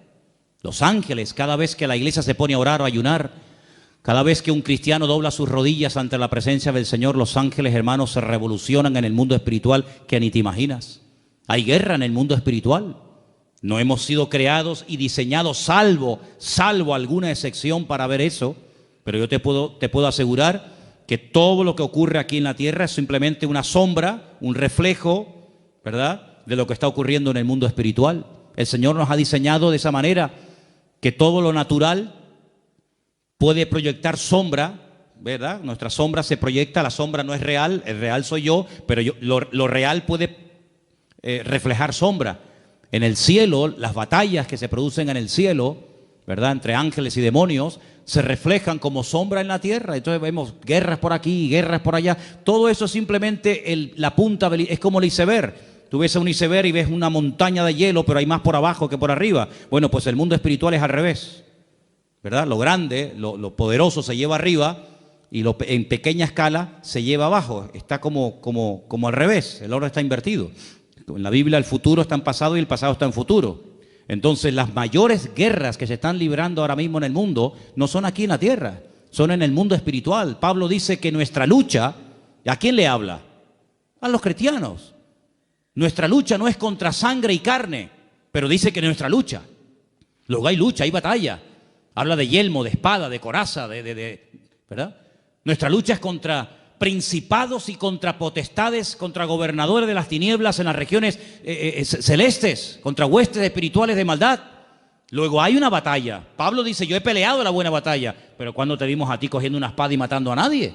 A: Los ángeles, cada vez que la iglesia se pone a orar o a ayunar, cada vez que un cristiano dobla sus rodillas ante la presencia del Señor, los ángeles, hermanos, se revolucionan en el mundo espiritual que ni te imaginas. Hay guerra en el mundo espiritual. No hemos sido creados y diseñados, salvo alguna excepción para ver eso, pero yo te puedo asegurar que todo lo que ocurre aquí en la tierra es simplemente una sombra, un reflejo, ¿verdad?, de lo que está ocurriendo en el mundo espiritual. El Señor nos ha diseñado de esa manera que todo lo natural puede proyectar sombra, ¿verdad? Nuestra sombra se proyecta, la sombra no es real, el real soy yo, pero lo real puede reflejar sombra. En el cielo, las batallas que se producen en el cielo, ¿verdad?, entre ángeles y demonios, se reflejan como sombra en la tierra. Entonces vemos guerras por aquí, guerras por allá. Todo eso es simplemente la punta, es como el iceberg. Tú ves a un iceberg y ves una montaña de hielo, pero hay más por abajo que por arriba. Bueno, pues el mundo espiritual es al revés, ¿verdad? Lo grande, lo poderoso se lleva arriba y en pequeña escala se lleva abajo. Está como al revés, el orden está invertido. En la Biblia el futuro está en pasado y el pasado está en futuro. Entonces las mayores guerras que se están librando ahora mismo en el mundo no son aquí en la tierra, son en el mundo espiritual. Pablo dice que nuestra lucha, ¿a quién le habla? A los cristianos. Nuestra lucha no es contra sangre y carne, pero dice que nuestra lucha. Luego hay lucha, hay batalla. Habla de yelmo, de espada, de coraza, ¿verdad? Nuestra lucha es contra principados y contra potestades, contra gobernadores de las tinieblas en las regiones celestes, contra huestes espirituales de maldad. Luego hay una batalla. Pablo dice, yo he peleado la buena batalla, pero ¿cuándo te vimos a ti cogiendo una espada y matando a nadie?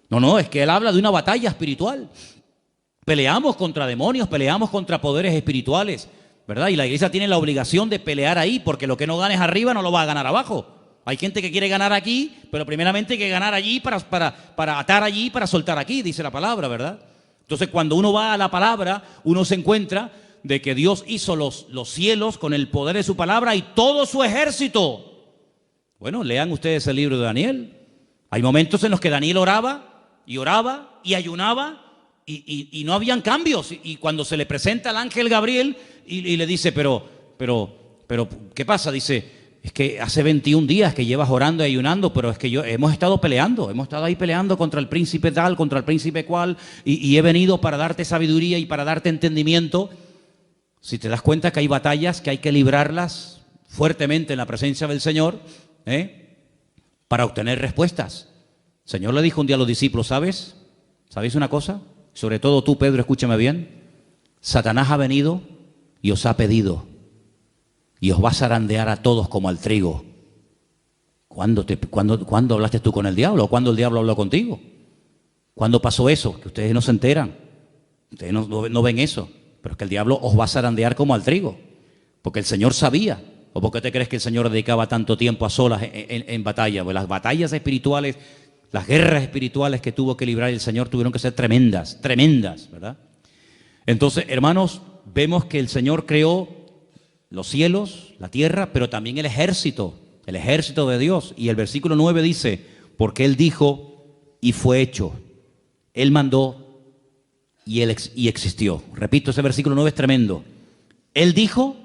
A: No, es que él habla de una batalla espiritual. Peleamos contra demonios, peleamos contra poderes espirituales, ¿verdad? Y la iglesia tiene la obligación de pelear ahí, porque lo que no ganes arriba no lo va a ganar abajo. Hay gente que quiere ganar aquí, pero primeramente hay que ganar allí para atar allí, para soltar aquí, dice la palabra, ¿verdad? Entonces cuando uno va a la palabra, uno se encuentra de que Dios hizo los cielos con el poder de su palabra y todo su ejército. Bueno, lean ustedes el libro de Daniel. Hay momentos en los que Daniel oraba y ayunaba y no habían cambios. Y cuando se le presenta al ángel Gabriel y le dice, pero, ¿qué pasa? Dice, es que hace 21 días que llevas orando y ayunando, pero es que hemos estado ahí peleando contra el príncipe tal, contra el príncipe cual, y he venido para darte sabiduría y para darte entendimiento. Si te das cuenta que hay batallas que hay que librarlas fuertemente en la presencia del Señor, para obtener respuestas. El Señor le dijo un día a los discípulos, ¿sabéis una cosa? Sobre todo tú, Pedro, escúchame bien. Satanás ha venido y os ha pedido y os va a zarandear a todos como al trigo. ¿Cuándo hablaste tú con el diablo? ¿O cuándo el diablo habló contigo? ¿Cuándo pasó eso? Que ustedes no se enteran. Ustedes no ven eso. Pero es que el diablo os va a zarandear como al trigo. Porque el Señor sabía. ¿O por qué te crees que el Señor dedicaba tanto tiempo a solas en batalla? Pues las batallas espirituales, las guerras espirituales que tuvo que librar el Señor tuvieron que ser tremendas, ¿verdad? Entonces, hermanos, vemos que el Señor creó los cielos, la tierra, pero también el ejército de Dios. Y el versículo 9 dice, porque Él dijo y fue hecho. Él mandó y existió. Repito, ese versículo 9 es tremendo. Él dijo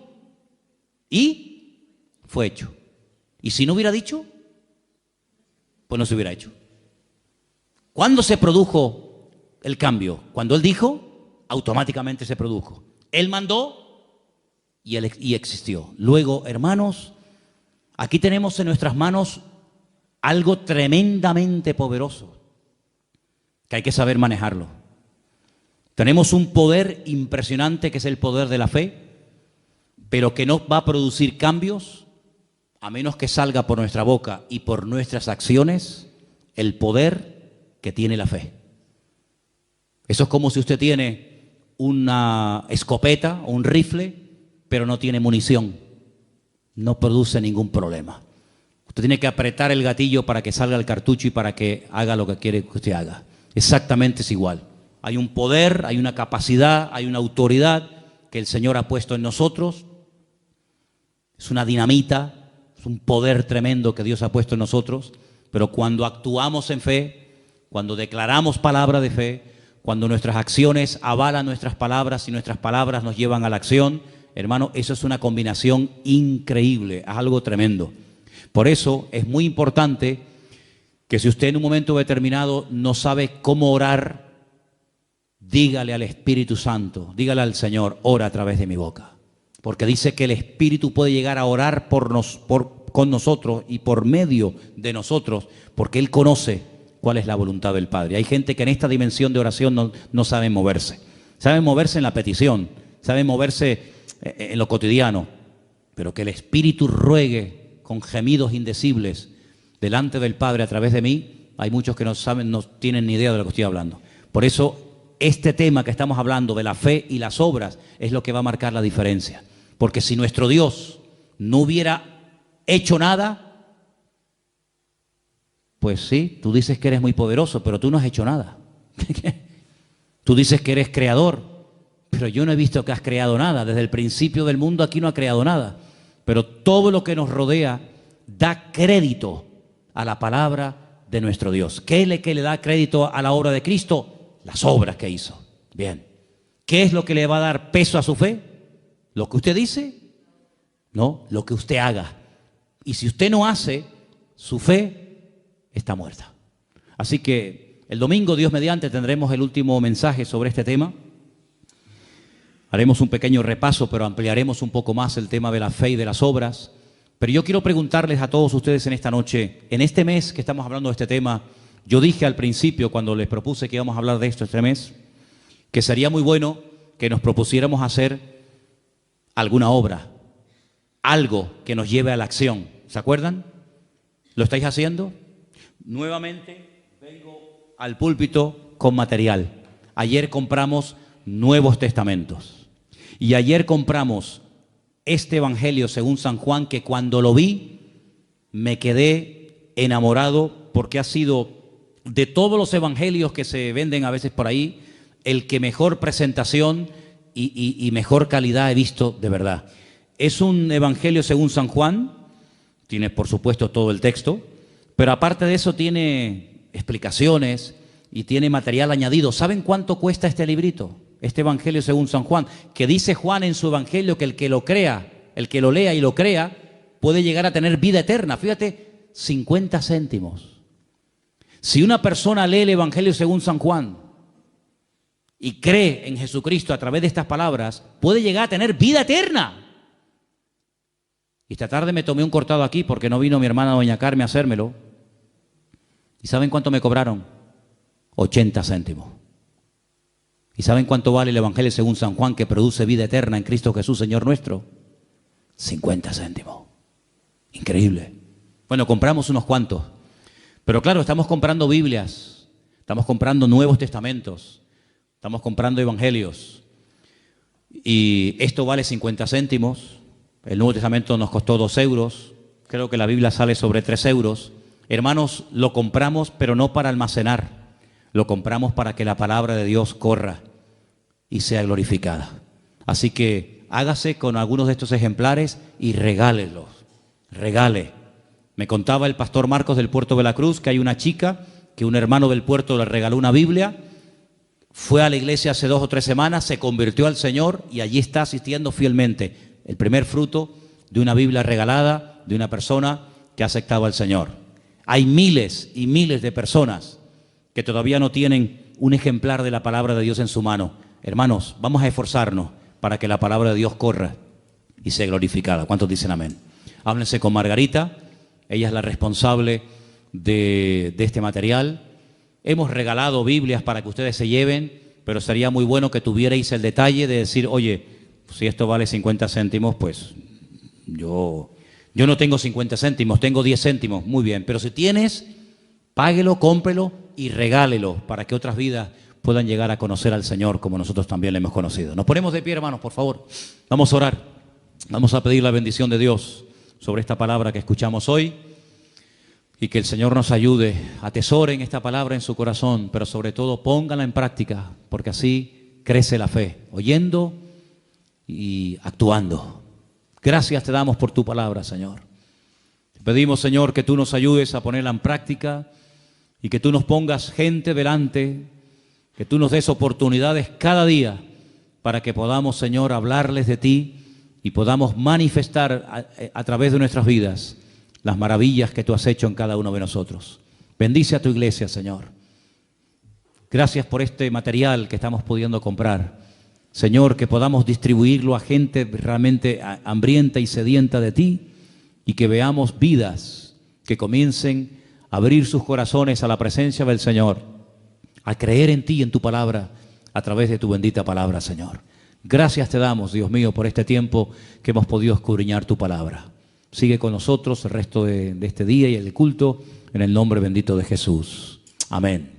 A: y fue hecho. Y si no hubiera dicho, pues no se hubiera hecho. ¿Cuándo se produjo el cambio? Cuando Él dijo, automáticamente se produjo. Él mandó y existió. Luego, hermanos, aquí tenemos en nuestras manos algo tremendamente poderoso que hay que saber manejarlo. Tenemos un poder impresionante que es el poder de la fe, pero que no va a producir cambios a menos que salga por nuestra boca y por nuestras acciones el poder que tiene la fe. Eso es como si usted tiene una escopeta o un rifle, pero no tiene munición. No produce ningún problema. Usted tiene que apretar el gatillo para que salga el cartucho y para que haga lo que quiere que usted haga. Exactamente es igual. Hay un poder, hay una capacidad, hay una autoridad que el Señor ha puesto en nosotros es una dinamita, es un poder tremendo que Dios ha puesto en nosotros, pero cuando actuamos en fe, cuando declaramos palabra de fe, cuando nuestras acciones avalan nuestras palabras y nuestras palabras nos llevan a la acción, hermano, eso es una combinación increíble, es algo tremendo. Por eso es muy importante que si usted en un momento determinado no sabe cómo orar, dígale al Espíritu Santo, dígale al Señor, ora a través de mi boca. Porque dice que el Espíritu puede llegar a orar con nosotros y por medio de nosotros, porque Él conoce cuál es la voluntad del Padre. Hay gente que en esta dimensión de oración no sabe moverse. Saben moverse en la petición, saben moverse en lo cotidiano, pero que el Espíritu ruegue con gemidos indecibles delante del Padre a través de mí, hay muchos que no saben, no tienen ni idea de lo que estoy hablando. Por eso, este tema que estamos hablando de la fe y las obras es lo que va a marcar la diferencia. Porque si nuestro Dios no hubiera hecho nada, pues sí, tú dices que eres muy poderoso, pero tú no has hecho nada. Tú dices que eres creador, pero yo no he visto que has creado nada. Desde el principio del mundo aquí no ha creado nada. Pero todo lo que nos rodea da crédito a la palabra de nuestro Dios. ¿Qué es lo que le da crédito a la obra de Cristo? Las obras que hizo. Bien. ¿Qué es lo que le va a dar peso a su fe? ¿Lo que usted dice? No, lo que usted haga. Y si usted no hace, su fe está muerta. Así que el domingo, Dios mediante, tendremos el último mensaje sobre este tema. Haremos un pequeño repaso, pero ampliaremos un poco más el tema de la fe y de las obras. Pero yo quiero preguntarles a todos ustedes en esta noche, en este mes que estamos hablando de este tema, yo dije al principio, cuando les propuse que íbamos a hablar de esto este mes, que sería muy bueno que nos propusiéramos hacer alguna obra, algo que nos lleve a la acción. ¿Se acuerdan? ¿Lo estáis haciendo? Nuevamente vengo al púlpito con material. Ayer compramos Nuevos Testamentos. Y ayer compramos este Evangelio según San Juan, que cuando lo vi me quedé enamorado, porque ha sido de todos los evangelios que se venden a veces por ahí, el que mejor presentación y mejor calidad he visto de verdad. Es un Evangelio según San Juan, tiene por supuesto todo el texto, pero aparte de eso tiene explicaciones y tiene material añadido. ¿Saben cuánto cuesta este librito? Este Evangelio según San Juan, que dice Juan en su Evangelio que el que lo crea, el que lo lea y lo crea, puede llegar a tener vida eterna. Fíjate, 50 céntimos. Si una persona lee el Evangelio según San Juan y cree en Jesucristo a través de estas palabras, puede llegar a tener vida eterna. Y esta tarde me tomé un cortado aquí porque no vino mi hermana doña Carmen a hacérmelo. ¿Y saben cuánto me cobraron? 80 céntimos. ¿Y saben cuánto vale el Evangelio según San Juan, que produce vida eterna en Cristo Jesús, Señor nuestro? 50 céntimos. Increíble. Bueno, compramos unos cuantos. Pero claro, estamos comprando Biblias, estamos comprando Nuevos Testamentos, estamos comprando Evangelios. Y esto vale 50 céntimos. El Nuevo Testamento nos costó 2 euros. Creo que la Biblia sale sobre 3 euros. Hermanos, lo compramos, pero no para almacenar. Lo compramos para que la palabra de Dios corra y sea glorificada. Así que hágase con algunos de estos ejemplares y regálelos. Regale. Me contaba el pastor Marcos del Puerto de la Cruz que hay una chica que un hermano del puerto le regaló una Biblia. Fue a la iglesia hace 2 o 3 semanas, se convirtió al Señor y allí está asistiendo fielmente. El primer fruto de una Biblia regalada de una persona que ha aceptado al Señor. Hay miles y miles de personas que todavía no tienen un ejemplar de la palabra de Dios en su mano. Hermanos, vamos a esforzarnos para que la palabra de Dios corra y sea glorificada. ¿Cuántos dicen amén? Háblense con Margarita, ella es la responsable de este material. Hemos regalado Biblias para que ustedes se lleven, pero sería muy bueno que tuvierais el detalle de decir, oye, si esto vale 50 céntimos, pues yo no tengo 50 céntimos, tengo 10 céntimos, muy bien, pero si tienes, páguelo, cómprelo y regálelo para que otras vidas puedan llegar a conocer al Señor como nosotros también le hemos conocido. Nos ponemos de pie, hermanos, por favor. Vamos a orar. Vamos a pedir la bendición de Dios sobre esta palabra que escuchamos hoy y que el Señor nos ayude. Atesoren esta palabra en su corazón, pero sobre todo pónganla en práctica, porque así crece la fe, oyendo y actuando. Gracias te damos por tu palabra, Señor. Te pedimos, Señor, que tú nos ayudes a ponerla en práctica y que tú nos pongas gente delante, que tú nos des oportunidades cada día para que podamos, Señor, hablarles de ti y podamos manifestar a través de nuestras vidas las maravillas que tú has hecho en cada uno de nosotros. Bendice a tu iglesia, Señor. Gracias por este material que estamos pudiendo comprar. Señor, que podamos distribuirlo a gente realmente hambrienta y sedienta de ti y que veamos vidas que comiencen a abrir sus corazones a la presencia del Señor, a creer en ti y en tu palabra a través de tu bendita palabra, Señor. Gracias te damos, Dios mío, por este tiempo que hemos podido escudriñar tu palabra. Sigue con nosotros el resto de este día y el culto en el nombre bendito de Jesús. Amén.